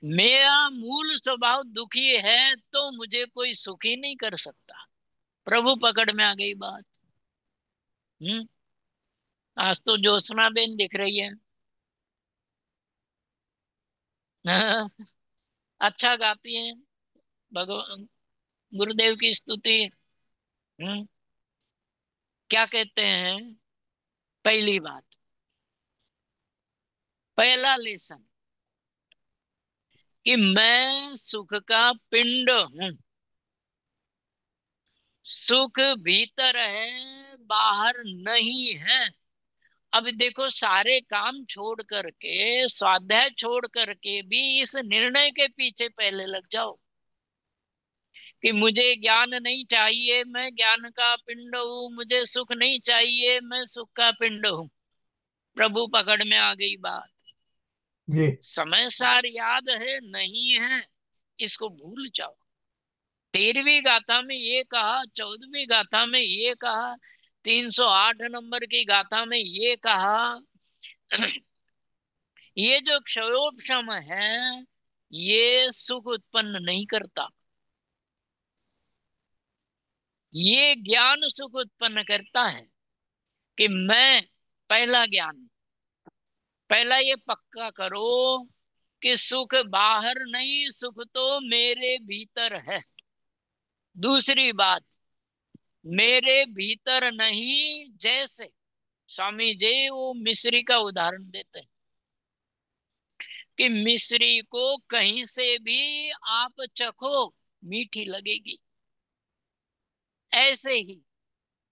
मेरा मूल स्वभाव दुखी है तो मुझे कोई सुखी नहीं कर सकता। प्रभु पकड़ में आ गई बात। हम्म। आज तो ज्योत्सना बेन दिख रही है। अच्छा गाती हैं, भगवान गुरुदेव की स्तुति। हम्म। क्या कहते हैं? पहली बात, पहला लेसन कि मैं सुख का पिंड हूं। सुख भीतर है, बाहर नहीं है। अब देखो, सारे काम छोड़ करके, स्वाध्याय छोड़ करके भी इस निर्णय के पीछे पहले लग जाओ कि मुझे ज्ञान नहीं चाहिए, मैं ज्ञान का पिंड हूं। मुझे सुख नहीं चाहिए, मैं सुख का पिंड हूं। प्रभु पकड़ में आ गई बात। जी। समय सार याद है नहीं है, इसको भूल जाओ। 13वीं गाथा में ये कहा, 14वीं गाथा में ये कहा, 308 नंबर की गाथा में ये कहा। ये जो क्षयोपशम है, ये सुख उत्पन्न नहीं करता। ये ज्ञान सुख उत्पन्न करता है कि मैं, पहला ज्ञान, पहला ये पक्का करो कि सुख बाहर नहीं, सुख तो मेरे भीतर है। दूसरी बात, मेरे भीतर नहीं। जैसे स्वामी जी वो मिश्री का उदाहरण देते हैं कि मिश्री को कहीं से भी आप चखो, मीठी लगेगी। ऐसे ही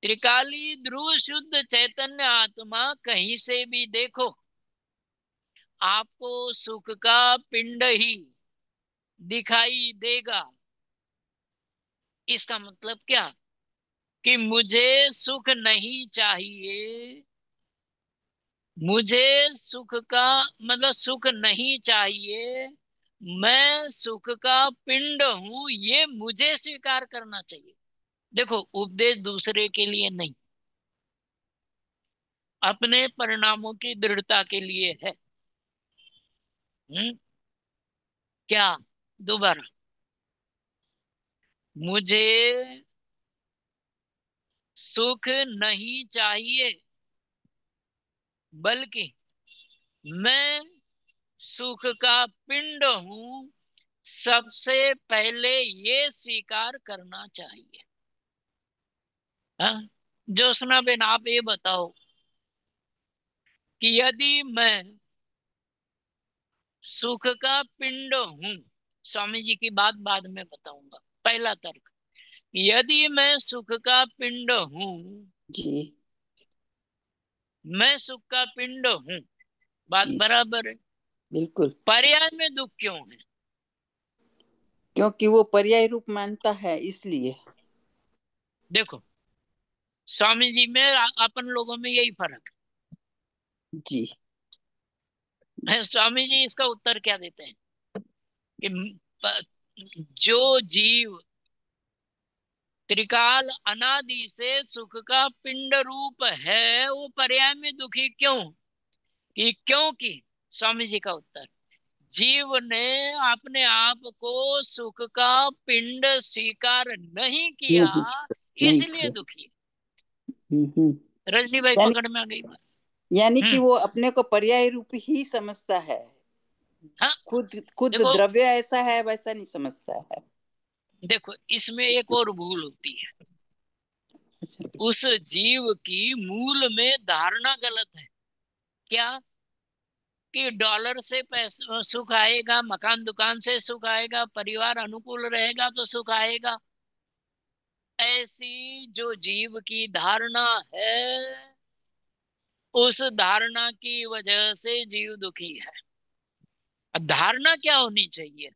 त्रिकाली ध्रुव शुद्ध चैतन्य आत्मा कहीं से भी देखो, आपको सुख का पिंड ही दिखाई देगा। इसका मतलब क्या कि मुझे सुख नहीं चाहिए, मुझे सुख का मतलब सुख नहीं चाहिए, मैं सुख का पिंड हूं, ये मुझे स्वीकार करना चाहिए। देखो, उपदेश दूसरे के लिए नहीं, अपने परिणामों की दृढ़ता के लिए है। क्या? दोबारा, मुझे सुख नहीं चाहिए, बल्कि मैं सुख का पिंड हूं, सबसे पहले ये स्वीकार करना चाहिए। हाँ? ज्योत्सना बेन, आप ये बताओ कि यदि मैं सुख का पिंड हूं, स्वामी जी की बात बाद में बताऊंगा, पहला तर्क, यदि मैं सुख का पिंड हूं, जी मैं सुख का पिंड हूं, बात जी बराबर है। बिल्कुल, पर्याय में दुख क्यों है? क्योंकि वो पर्याय रूप मानता है इसलिए। देखो, स्वामी जी में अपन लोगों में यही फर्क जी है। स्वामी जी इसका उत्तर क्या देते हैं कि जो जीव त्रिकाल अनादि से सुख का पिंड रूप है, वो पर्याय में दुखी क्यों? कि क्योंकि स्वामी जी का उत्तर, जीव ने अपने आप को सुख का पिंड स्वीकार नहीं किया, नहीं, नहीं इसलिए किया। दुखी है। हम्म। रजनी भाई, यानी पकड़ में आ गई बात? यानी कि हम्म। वो अपने को पर्याय रूप ही समझता है, हाँ, खुद खुद देखो द्रव्य ऐसा है वैसा नहीं समझता है। देखो, इसमें एक और भूल होती है। अच्छा। उस जीव की मूल में धारणा गलत है। क्या? कि डॉलर से पैसा सुख आएगा, मकान दुकान से सुख आएगा, परिवार अनुकूल रहेगा तो सुख आएगा। ऐसी जो जीव की धारणा है, उस धारणा की वजह से जीव दुखी है। धारणा क्या होनी चाहिए?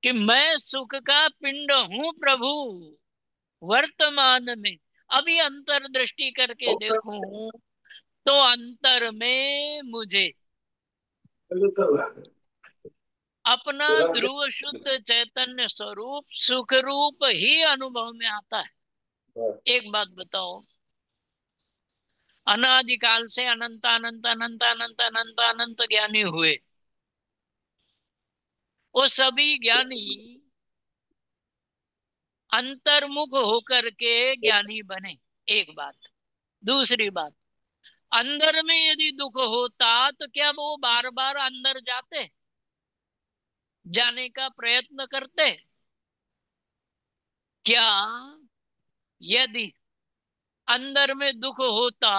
कि मैं सुख का पिंड हूं प्रभु, वर्तमान में। अभी अंतर्दृष्टि करके देखूं तो अंतर में मुझे अपना ध्रुव शुद्ध चैतन्य स्वरूप सुख रूप ही अनुभव में आता है। एक बात बताओ, अनादिकाल से अनंत अनंत अनंत अनंत अनंत अनंत ज्ञानी हुए, वो सभी ज्ञानी अंतर्मुख होकर के ज्ञानी बने। एक बात। दूसरी बात, अंदर में यदि दुख होता तो क्या वो बार बार अंदर जाते, जाने का प्रयत्न करते? क्या यदि अंदर में दुख होता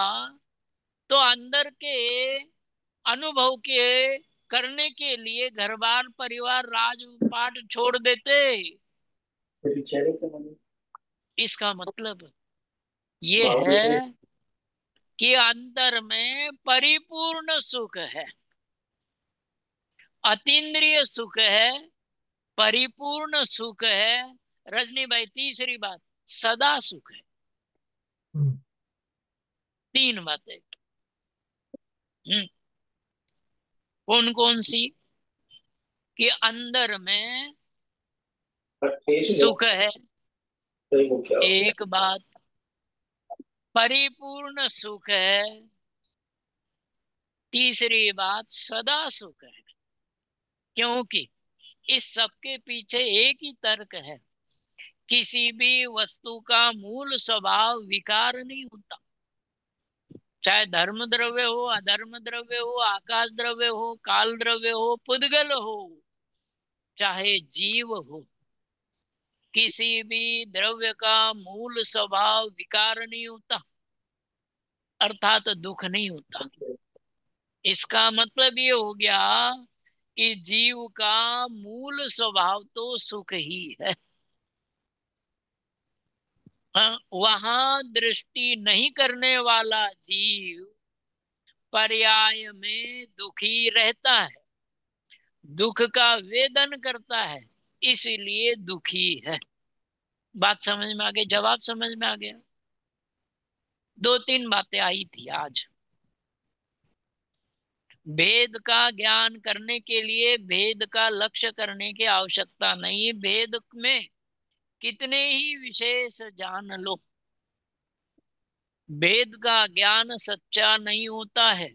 तो अंदर के अनुभव के करने के लिए घर बार परिवार राजपाट छोड़ देते? इसका मतलब ये है कि अंदर में परिपूर्ण सुख है, अतीन्द्रिय सुख है, परिपूर्ण सुख है। रजनी भाई, तीसरी बात, सदा सुख है। हम्म, तीन बातें। कौन कौन सी? कि अंदर में सुख है, एक बात, परिपूर्ण सुख है, तीसरी बात सदा सुख है। क्योंकि इस सब के पीछे एक ही तर्क है, किसी भी वस्तु का मूल स्वभाव विकार नहीं होता। चाहे धर्म द्रव्य हो, अधर्म द्रव्य हो, आकाश द्रव्य हो, काल द्रव्य हो, पुद्गल हो, चाहे जीव हो, किसी भी द्रव्य का मूल स्वभाव विकार नहीं होता, अर्थात दुख नहीं होता। इसका मतलब ये हो गया कि जीव का मूल स्वभाव तो सुख ही है। हाँ, वहां दृष्टि नहीं करने वाला जीव पर्याय में दुखी रहता है, दुख का वेदन करता है, इसीलिए दुखी है। बात समझ में आ गई? जवाब समझ में आ गया? दो तीन बातें आई थी आज। भेद का ज्ञान करने के लिए भेद का लक्ष्य करने की आवश्यकता नहीं। भेद में कितने ही विशेष जान लो, भेद का ज्ञान सच्चा नहीं होता है।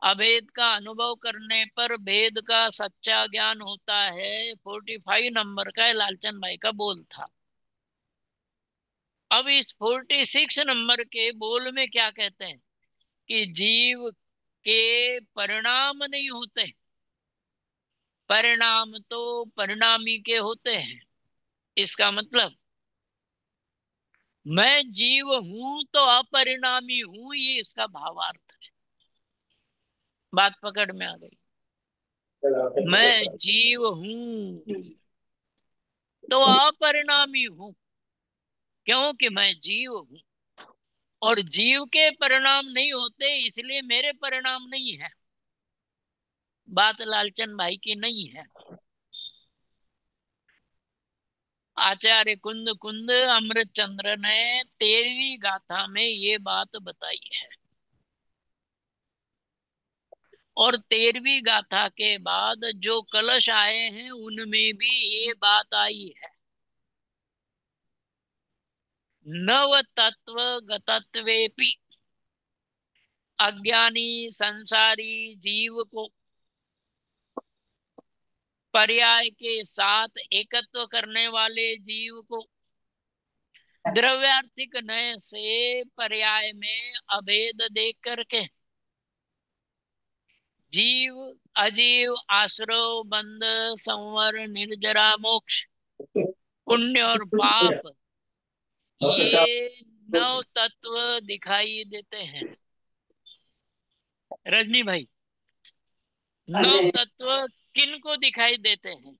अभेद का अनुभव करने पर भेद का सच्चा ज्ञान होता है। 45 नंबर का लालचंद भाई का बोल था। अब इस 46 नंबर के बोल में क्या कहते हैं कि जीव के परिणाम नहीं होते, परिणाम तो परिणामी के होते हैं। इसका मतलब मैं जीव हूं तो अपरिणामी हूं, ये इसका भावार्थ है। बात पकड़ में आ गई। मैं जीव हूं तो अपरिणामी हूं, क्योंकि मैं जीव हूं और जीव के परिणाम नहीं होते, इसलिए मेरे परिणाम नहीं है। बात लालचंद भाई की नहीं है। आचार्य कुंद कुंद अमृत चंद्र ने 13वीं गाथा में ये बात बताई है और 13वीं गाथा के बाद जो कलश आए हैं उनमें भी ये बात आई है। नव तत्व गतत्वेपि अज्ञानी संसारी जीव को पर्याय के साथ एकत्व करने वाले जीव को द्रव्यार्थिक नय से पर्याय में अभेद देख करके जीव अजीव आश्रव बंध संवर निर्जरा मोक्ष पुण्य और पाप ये नौ तत्व दिखाई देते हैं। रजनी भाई, नौ तत्व किन को दिखाई देते हैं?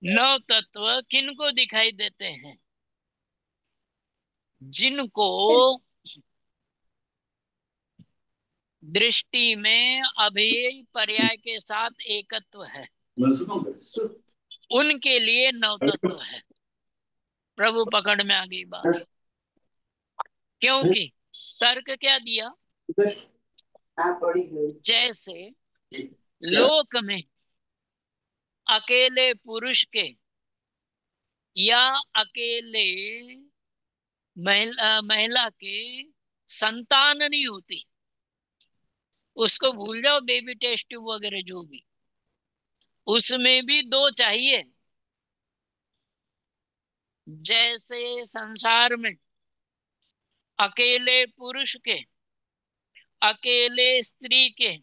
नौ तत्व किन को दिखाई देते हैं? जिनको दृष्टि में अभेय पर्याय के साथ एकत्व है, उनके लिए नौ तत्व है। प्रभु पकड़ में आ गई बात। क्योंकि तर्क क्या दिया? जैसे लोक में अकेले पुरुष के या अकेले महिला के संतान नहीं होती, उसको भूल जाओ, बेबी टेस्ट ट्यूब वगैरह जो भी, उसमें भी दो चाहिए। जैसे संसार में अकेले पुरुष के अकेले स्त्री के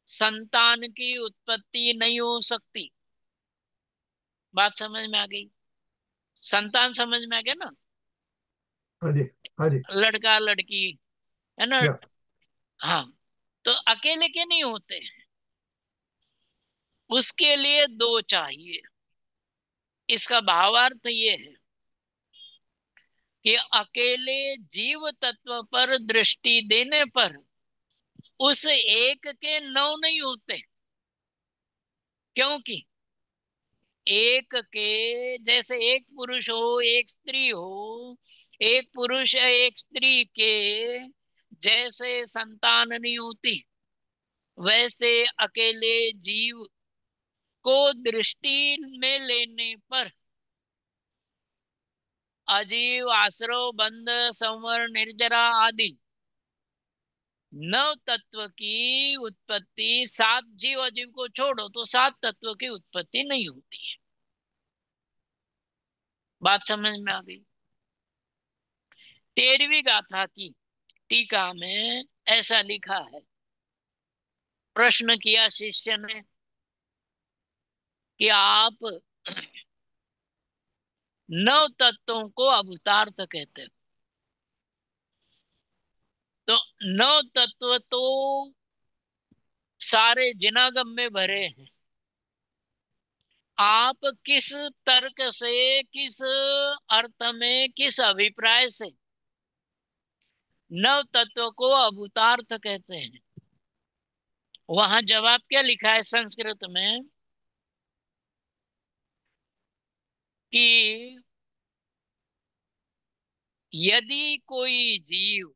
संतान की उत्पत्ति नहीं हो सकती। बात समझ में आ गई? संतान समझ में आ गया ना? हाँ जी, हाँ जी। लड़का लड़की, है ना? या हाँ, तो अकेले के नहीं होते, उसके लिए दो चाहिए। इसका भावार्थ ये है कि अकेले जीव तत्व पर दृष्टि देने पर उस एक के नौ नहीं होते, क्योंकि एक के जैसे एक पुरुष हो एक स्त्री हो, एक पुरुष या एक स्त्री के जैसे संतान नहीं होती, वैसे अकेले जीव को दृष्टि में लेने पर अजीव आश्रव बंध संवर निर्जरा आदि नव तत्व की उत्पत्ति, सात जीव अजीव को छोड़ो तो सात तत्व की उत्पत्ति नहीं होती है। बात समझ में आ गई? 13वीं गाथा की टीका में ऐसा लिखा है। प्रश्न किया शिष्य ने कि आप नव तत्वों को अभूतार्थ कहते हो, तो नव तत्व तो सारे जिनागम में भरे हैं। आप किस तर्क से, किस अर्थ में, किस अभिप्राय से नव तत्व को अभूतार्थ कहते हैं? वहां जवाब क्या लिखा है संस्कृत में कि यदि कोई जीव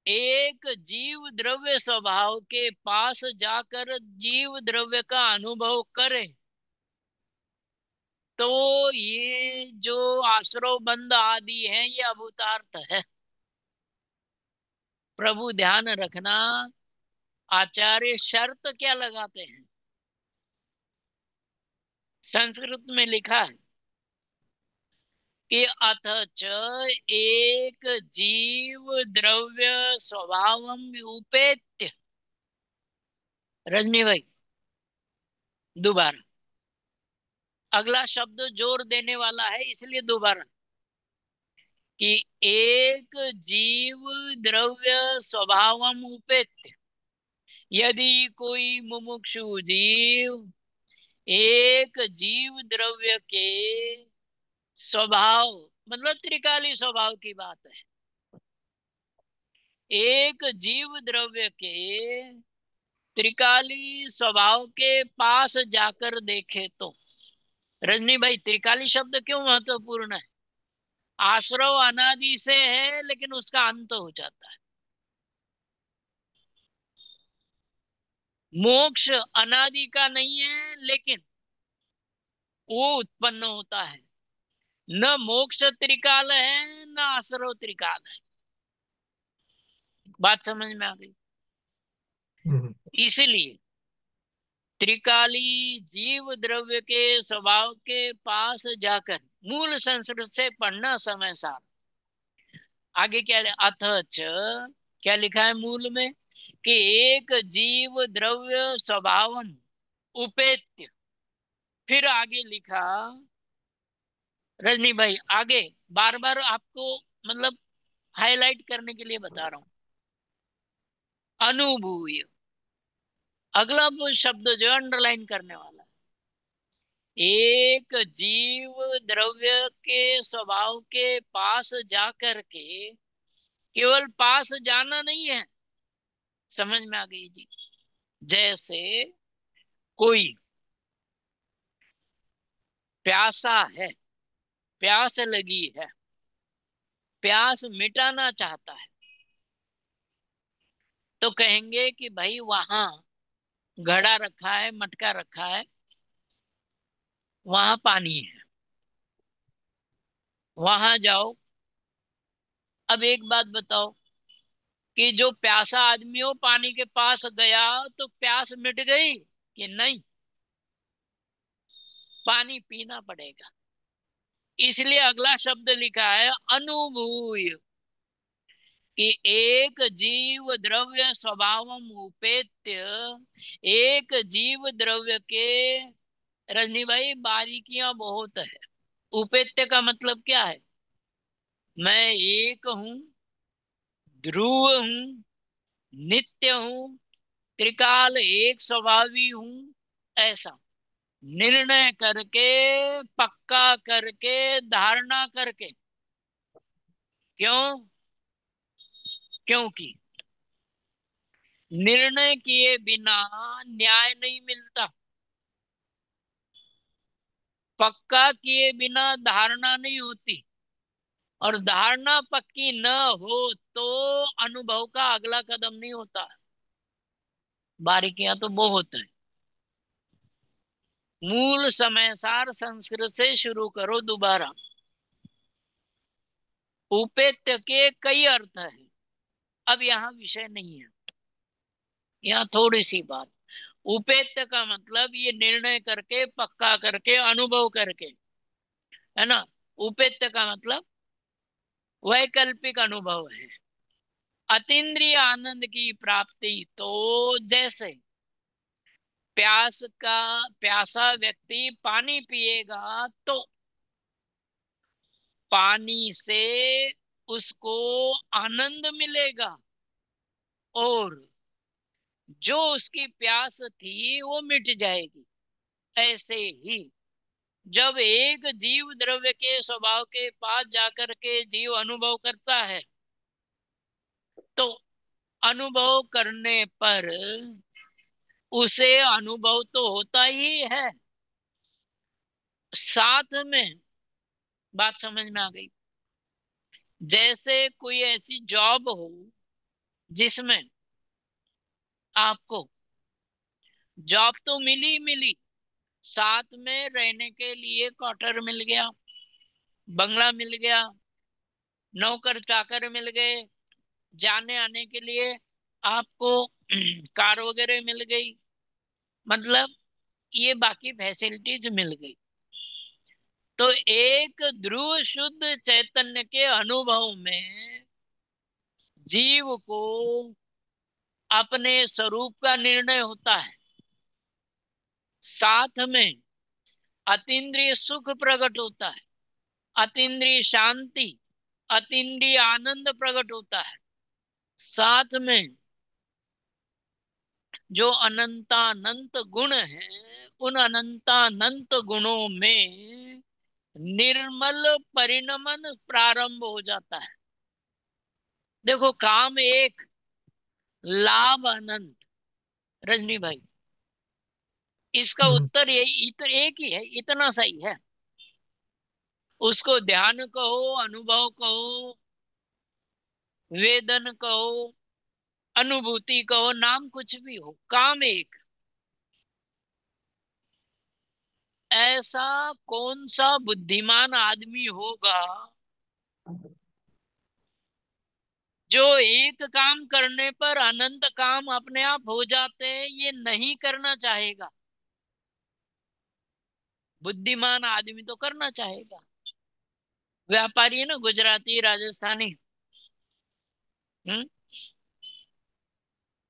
एक जीव द्रव्य स्वभाव के पास जाकर जीव द्रव्य का अनुभव करे तो ये जो आश्रव बंध आदि है ये अभूतार्थ है। प्रभु ध्यान रखना, आचार्य शर्त क्या लगाते हैं? संस्कृत में लिखा है कि अथच एक जीव द्रव्य स्वभावम उपेत्य। रजनी भाई दोबारा, अगला शब्द जोर देने वाला है इसलिए दोबारा, कि एक जीव द्रव्य स्वभावम उपेत्य। यदि कोई मुमुक्षु जीव एक जीव द्रव्य के स्वभाव, मतलब त्रिकाली स्वभाव की बात है, एक जीव द्रव्य के त्रिकाली स्वभाव के पास जाकर देखे तो। रजनी भाई त्रिकाली शब्द क्यों महत्वपूर्ण है? आश्रव अनादि से है लेकिन उसका अंत हो जाता है। मोक्ष अनादि का नहीं है लेकिन वो उत्पन्न होता है। न मोक्ष त्रिकाल है न आश्रव त्रिकाल है। बात समझ में आ गई? इसलिए त्रिकाली जीव द्रव्य के स्वभाव के पास जाकर मूल संस्कृत से पढ़ना समय सार। आगे क्या अथच क्या लिखा है मूल में? कि एक जीव द्रव्य स्वभावम उपेत्य। फिर आगे लिखा, रजनी भाई आगे बार बार आपको मतलब हाईलाइट करने के लिए बता रहा हूं। अनुभूय, अगला वो शब्द जो अंडरलाइन करने वाला है, एक जीव द्रव्य के स्वभाव के पास जाकर के, केवल पास जाना नहीं है। समझ में आ गई जी? जैसे कोई प्यासा है, प्यास लगी है, प्यास मिटाना चाहता है, तो कहेंगे कि भाई वहां घड़ा रखा है, मटका रखा है, वहां पानी है, वहां जाओ। अब एक बात बताओ कि जो प्यासा आदमी हो पानी के पास गया तो प्यास मिट गई कि नहीं? पानी पीना पड़ेगा। इसलिए अगला शब्द लिखा है अनुभूय, कि एक जीव द्रव्य स्वभाव उपेत्य। एक जीव द्रव्य के, रजनी भाई बारीकियां बहुत है। उपेत्य का मतलब क्या है? मैं एक हूं, ध्रुव हूं, नित्य हूं, त्रिकाल एक स्वभावी हूं, ऐसा निर्णय करके, पक्का करके, धारणा करके। क्यों? क्योंकि निर्णय किए बिना न्याय नहीं मिलता, पक्का किए बिना धारणा नहीं होती, और धारणा पक्की न हो तो अनुभव का अगला कदम नहीं होता। बारीकियां तो बहुत है। मूल समय सार संस्कृत से शुरू करो दोबारा। उपेत्य के कई अर्थ है, अब यहाँ विषय नहीं है, यहाँ थोड़ी सी बात। उपेत्य का मतलब ये निर्णय करके, पक्का करके, अनुभव करके, है ना? उपेत्य का मतलब वैकल्पिक अनुभव है। अतीन्द्रिय आनंद की प्राप्ति तो जैसे प्यासा व्यक्ति पानी पिएगा तो पानी से उसको आनंद मिलेगा और जो उसकी प्यास थी वो मिट जाएगी। ऐसे ही जब एक जीव द्रव्य के स्वभाव के पास जाकर के जीव अनुभव करता है तो अनुभव करने पर उसे अनुभव तो होता ही है, साथ में, बात समझ में आ गई? जैसे कोई ऐसी जॉब हो जिसमें आपको जॉब तो मिली मिली, साथ में रहने के लिए क्वार्टर मिल गया, बंगला मिल गया, नौकर चाकर मिल गए, जाने आने के लिए आपको कार वगैरह मिल गई, मतलब ये बाकी फैसिलिटीज मिल गई। तो एक ध्रुव शुद्ध चैतन्य के अनुभव में जीव को अपने स्वरूप का निर्णय होता है, साथ में अतीन्द्रिय सुख प्रकट होता है, अतीन्द्रिय शांति, अतीन्द्रिय आनंद प्रकट होता है, साथ में जो अनंतानंत गुण है, उन अनंतानंत गुणों में निर्मल परिणमन प्रारंभ हो जाता है। देखो, काम एक, लाभ अनंत। रजनी भाई, इसका उत्तर ये एक ही है, इतना सही है। उसको ध्यान कहो, अनुभव कहो, वेदन कहो, अनुभूति कहो, नाम कुछ भी हो, काम एक। ऐसा कौन सा बुद्धिमान आदमी होगा जो एक काम करने पर अनंत काम अपने आप हो जाते हैं ये नहीं करना चाहेगा? बुद्धिमान आदमी तो करना चाहेगा। व्यापारी है ना, गुजराती, राजस्थानी,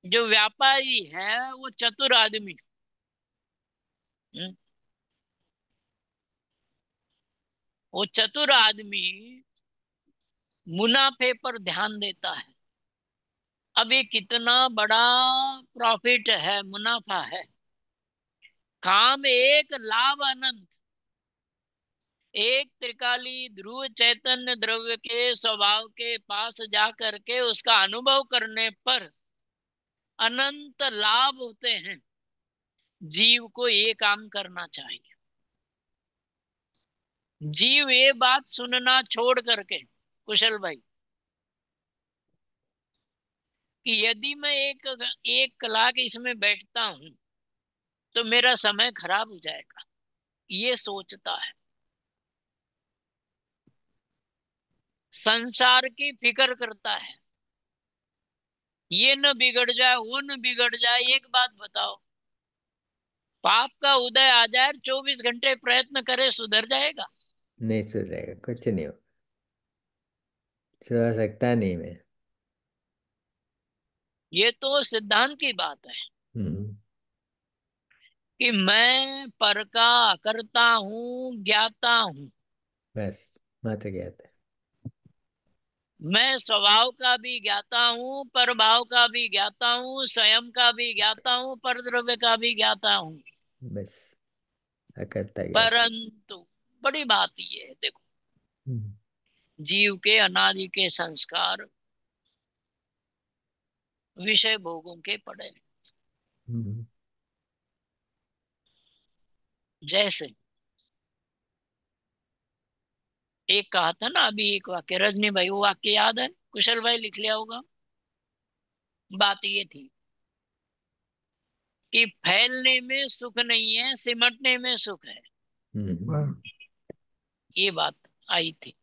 जो व्यापारी है वो चतुर आदमी, हम्म, वो चतुर आदमी मुनाफे पर ध्यान देता है। अब ये कितना बड़ा प्रॉफिट है, मुनाफा है। काम एक, लाभ अनंत। एक त्रिकाली ध्रुव चैतन्य द्रव्य के स्वभाव के पास जा करके उसका अनुभव करने पर अनंत लाभ होते हैं। जीव को ये काम करना चाहिए। जीव ये बात सुनना छोड़ करके, कुशल भाई, कि यदि मैं एक कलाक इसमें बैठता हूं तो मेरा समय खराब हो जाएगा, ये सोचता है। संसार की फिक्र करता है, ये न बिगड़ जाए, वो न बिगड़ जाए। एक बात बताओ, पाप का उदय आ जाए, 24 घंटे प्रयत्न करे, सुधर जाएगा? नहीं सुधरेगा, कुछ नहीं हो, सुधर सकता नहीं मैं। ये तो सिद्धांत की बात है हम्म। कि मैं पर का करता हूं, ज्ञाता हूं। बस मत गया था। मैं स्वभाव का भी ज्ञाता हूँ, परभाव का भी ज्ञाता हूँ, स्वयं का भी ज्ञाता हूँ, परद्रव्य का भी ज्ञाता हूँ। बस अकर्ता गया था। परंतु बड़ी बात ये है, देखो, हम्म। जीव के अनादि के संस्कार विषय भोगों के पड़े हैं। हम्म। जैसे एक कहा था ना अभी, एक वाक्य, रजनी भाई वो वाक्य याद है? कुशल भाई लिख लिया होगा। बात ये थी कि फैलने में सुख नहीं है, सिमटने में सुख है। हम्म। ये बात आई थी।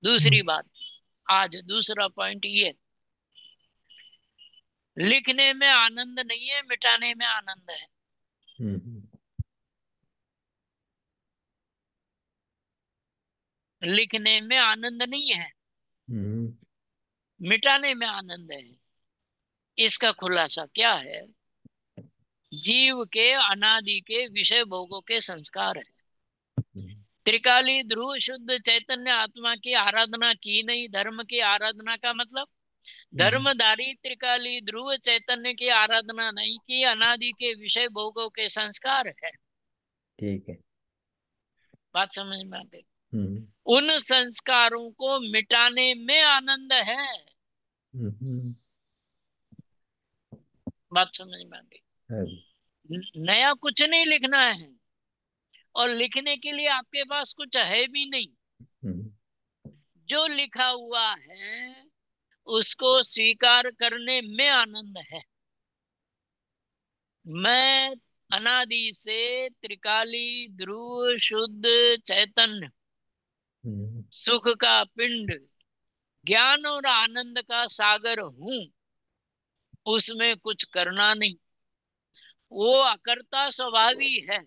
दूसरी बात, आज दूसरा पॉइंट ये, लिखने में आनंद नहीं है, मिटाने में आनंद है। हम्म। लिखने में आनंद नहीं है, हम्म। मिटाने में आनंद है। इसका खुलासा क्या है? जीव के अनादि के विषय भोगों के संस्कार है। त्रिकाली ध्रुव शुद्ध चैतन्य आत्मा की आराधना की नहीं। धर्म की आराधना का मतलब, धर्मधारी त्रिकाली ध्रुव चैतन्य की आराधना नहीं की, अनादि के विषय भोगों के संस्कार है। ठीक है। बात समझ में आ गई? हम्म। उन संस्कारों को मिटाने में आनंद है। हम्म। बात समझ में आ गई? हाँ। नया कुछ नहीं लिखना है, और लिखने के लिए आपके पास कुछ है भी नहीं। हम्म। जो लिखा हुआ है उसको स्वीकार करने में आनंद है। मैं अनादि से त्रिकाली ध्रुव शुद्ध चैतन्य सुख का पिंड ज्ञान और आनंद का सागर हूं, उसमें कुछ करना नहीं, वो अकर्ता स्वभावी है।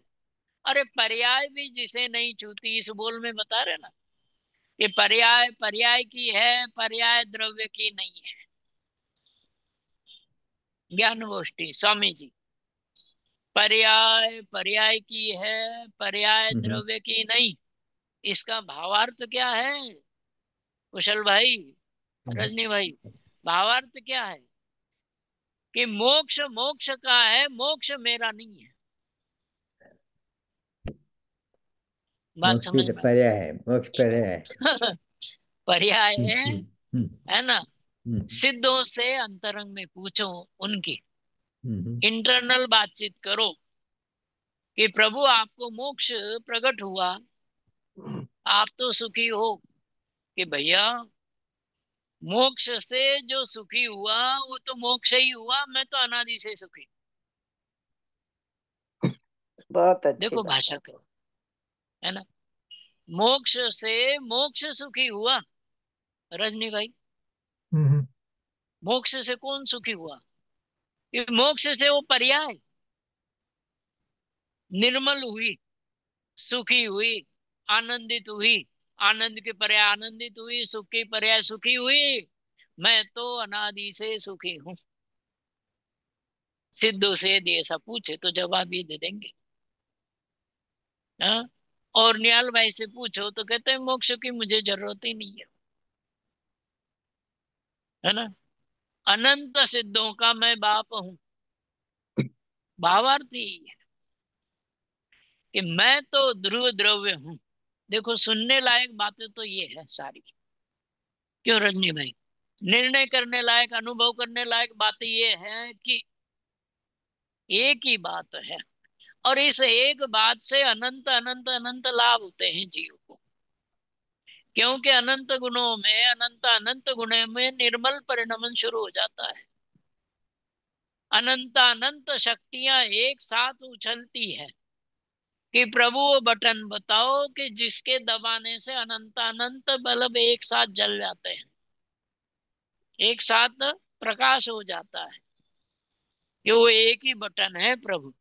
अरे पर्याय भी जिसे नहीं छूती, इस बोल में बता रहे ना कि पर्याय पर्याय की है, पर्याय द्रव्य की नहीं है। ज्ञान गोष्ठी स्वामी जी, पर्याय पर्याय की है, पर्याय द्रव्य की नहीं। इसका भावार्थ क्या है कुशल भाई, रजनी भाई? भावार्थ क्या है कि मोक्ष मोक्ष का है, मोक्ष मेरा नहीं है। बात मोक्ष समझ की में पर्याय है, मोक्ष पर्याय है। आई? पर्याय हम्म, है ना। हम्म, सिद्धों से अंतरंग में पूछो, उनकी हम्म, इंटरनल बातचीत करो कि प्रभु आपको मोक्ष प्रकट हुआ, आप तो सुखी हो। कि भैया मोक्ष से जो सुखी हुआ वो तो मोक्ष ही हुआ, मैं तो अनादि से सुखी। बहुत अच्छी देखो बात। भाषा करो, है ना। मोक्ष से मोक्ष सुखी हुआ। रजनी भाई, मोक्ष से कौन सुखी हुआ? कि मोक्ष से वो पर्याय निर्मल हुई, सुखी हुई, आनंदित हुई, आनंद के पर्याय आनंदित हुई, सुख के पर्याय सुखी हुई। मैं तो अनादि से सुखी हूं। सिद्धों से यदि ऐसा पूछे तो जवाब ये दे देंगे। हाँ? और निहाल भाई से पूछो तो कहते हैं मोक्ष की मुझे जरूरत ही नहीं है ना। अनंत सिद्धों का मैं बाप हूं। भावार्थ ही है कि मैं तो ध्रुव द्रव्य हूं। देखो सुनने लायक बातें तो ये है सारी। क्यों रजनी भाई? निर्णय करने लायक, अनुभव करने लायक बात ये है कि एक ही बात है, और इस एक बात से अनंत अनंत अनंत लाभ होते हैं जीव को। क्योंकि अनंत गुणों में, अनंत अनंत गुणों में निर्मल परिणमन शुरू हो जाता है। अनंत अनंत शक्तियां एक साथ उछलती है कि प्रभु वो बटन बताओ कि जिसके दबाने से अनंत अनंत बल्ब एक साथ जल जाते हैं, एक साथ प्रकाश हो जाता है। कि वो एक ही बटन है प्रभु,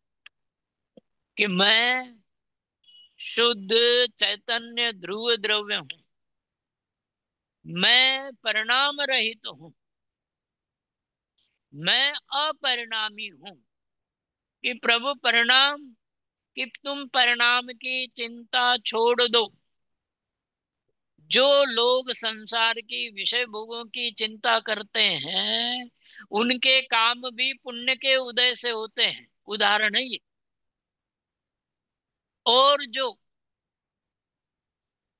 कि मैं शुद्ध चैतन्य ध्रुव द्रव्य हूं, मैं परिणाम रहित हूं, मैं अपरिणामी हूं। कि प्रभु परिणाम, कि तुम परिणाम की चिंता छोड़ दो। जो लोग संसार की विषय भोगों की चिंता करते हैं उनके काम भी पुण्य के उदय से होते हैं, उदाहरण है ये। और जो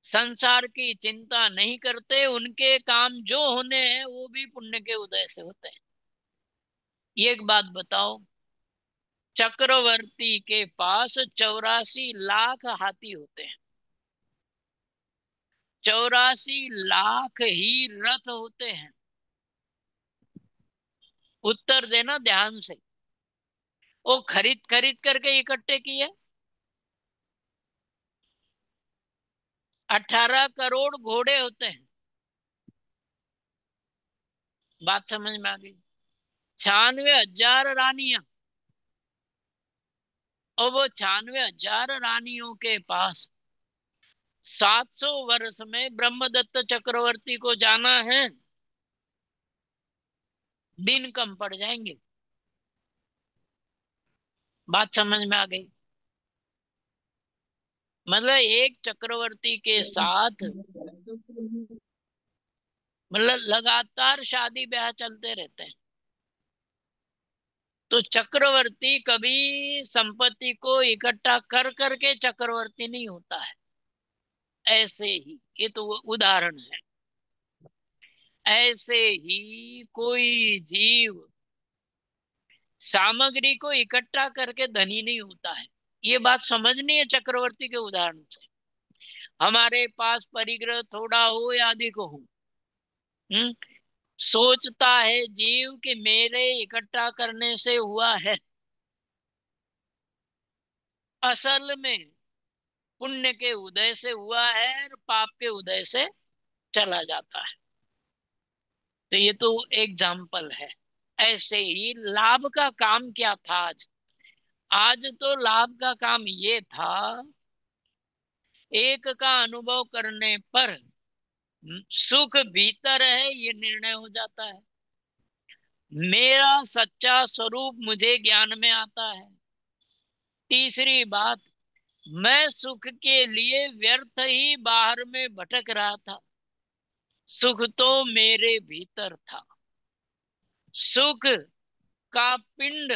संसार की चिंता नहीं करते उनके काम जो होने हैं वो भी पुण्य के उदय से होते हैं। एक बात बताओ, चक्रवर्ती के पास 84 लाख हाथी होते हैं, 84 लाख ही रथ होते हैं। उत्तर देना ध्यान से। वो खरीद खरीद करके इकट्ठे किए। 18 करोड़ घोड़े होते हैं। बात समझ में आ गई? 96,000 रानियां, और वो 96,000 रानियों के पास 700 वर्ष में ब्रह्मदत्त चक्रवर्ती को जाना है, दिन कम पड़ जाएंगे। बात समझ में आ गई? मतलब एक चक्रवर्ती के साथ मतलब लगातार शादी ब्याह चलते रहते हैं। तो चक्रवर्ती कभी संपत्ति को इकट्ठा कर करके चक्रवर्ती नहीं होता है। ऐसे ही, ये तो उदाहरण है, ऐसे ही कोई जीव सामग्री को इकट्ठा करके धनी नहीं होता है। ये बात समझनी है चक्रवर्ती के उदाहरण से। हमारे पास परिग्रह थोड़ा हो या अधिक हो, सोचता है जीव कि मेरे इकट्ठा करने से हुआ है, असल में पुण्य के उदय से हुआ है और पाप के उदय से चला जाता है। तो ये तो एग्जाम्पल है। ऐसे ही लाभ का काम क्या था आज? आज तो लाभ का काम ये था, एक का अनुभव करने पर सुख भीतर है ये निर्णय हो जाता है, मेरा सच्चा स्वरूप मुझे ज्ञान में आता है। तीसरी बात, मैं सुख के लिए व्यर्थ ही बाहर में भटक रहा था, सुख तो मेरे भीतर था। सुख का पिंड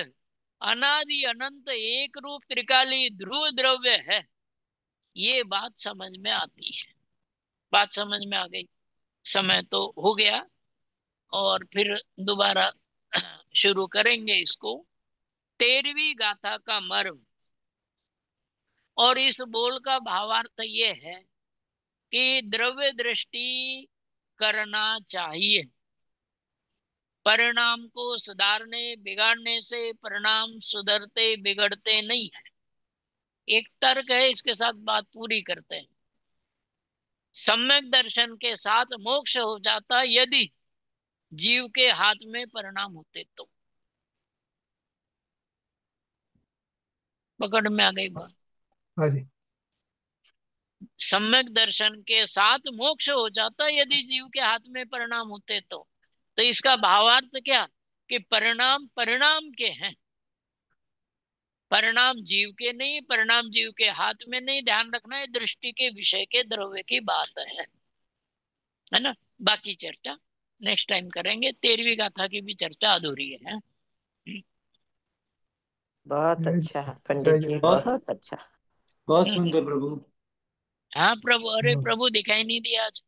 अनादि अनंत एक रूप त्रिकाली ध्रुव द्रव्य है, ये बात समझ में आती है। बात समझ में आ गई? समय तो हो गया और फिर दोबारा शुरू करेंगे इसको। 13वीं गाथा का मर्म और इस बोल का भावार्थ ये है कि द्रव्य दृष्टि करना चाहिए। परिणाम को सुधारने बिगाड़ने से परिणाम सुधरते बिगड़ते नहीं है। एक तर्क है, इसके साथ बात पूरी करते हैं। सम्यक दर्शन के साथ मोक्ष हो जाता यदि जीव के हाथ में परिणाम होते तो। पकड़ में आ गई बात? हाँ जी। सम्यक दर्शन के साथ मोक्ष हो जाता यदि जीव के हाथ में परिणाम होते तो इसका भावार्थ क्या कि परिणाम परिणाम के हैं, परिणाम जीव के नहीं, परिणाम जीव के हाथ में नहीं। ध्यान रखना है, दृष्टि के विषय के द्रव्य की बात है ना। बाकी चर्चा नेक्स्ट टाइम करेंगे। 13वीं गाथा की भी चर्चा अधूरी है। बहुत जय अच्छा पंडित जय जी, जय। बहुत बहुत अच्छा। बहुत सुंदर प्रभु। हाँ प्रभु, अरे प्रभु दिखाई नहीं दिया आज।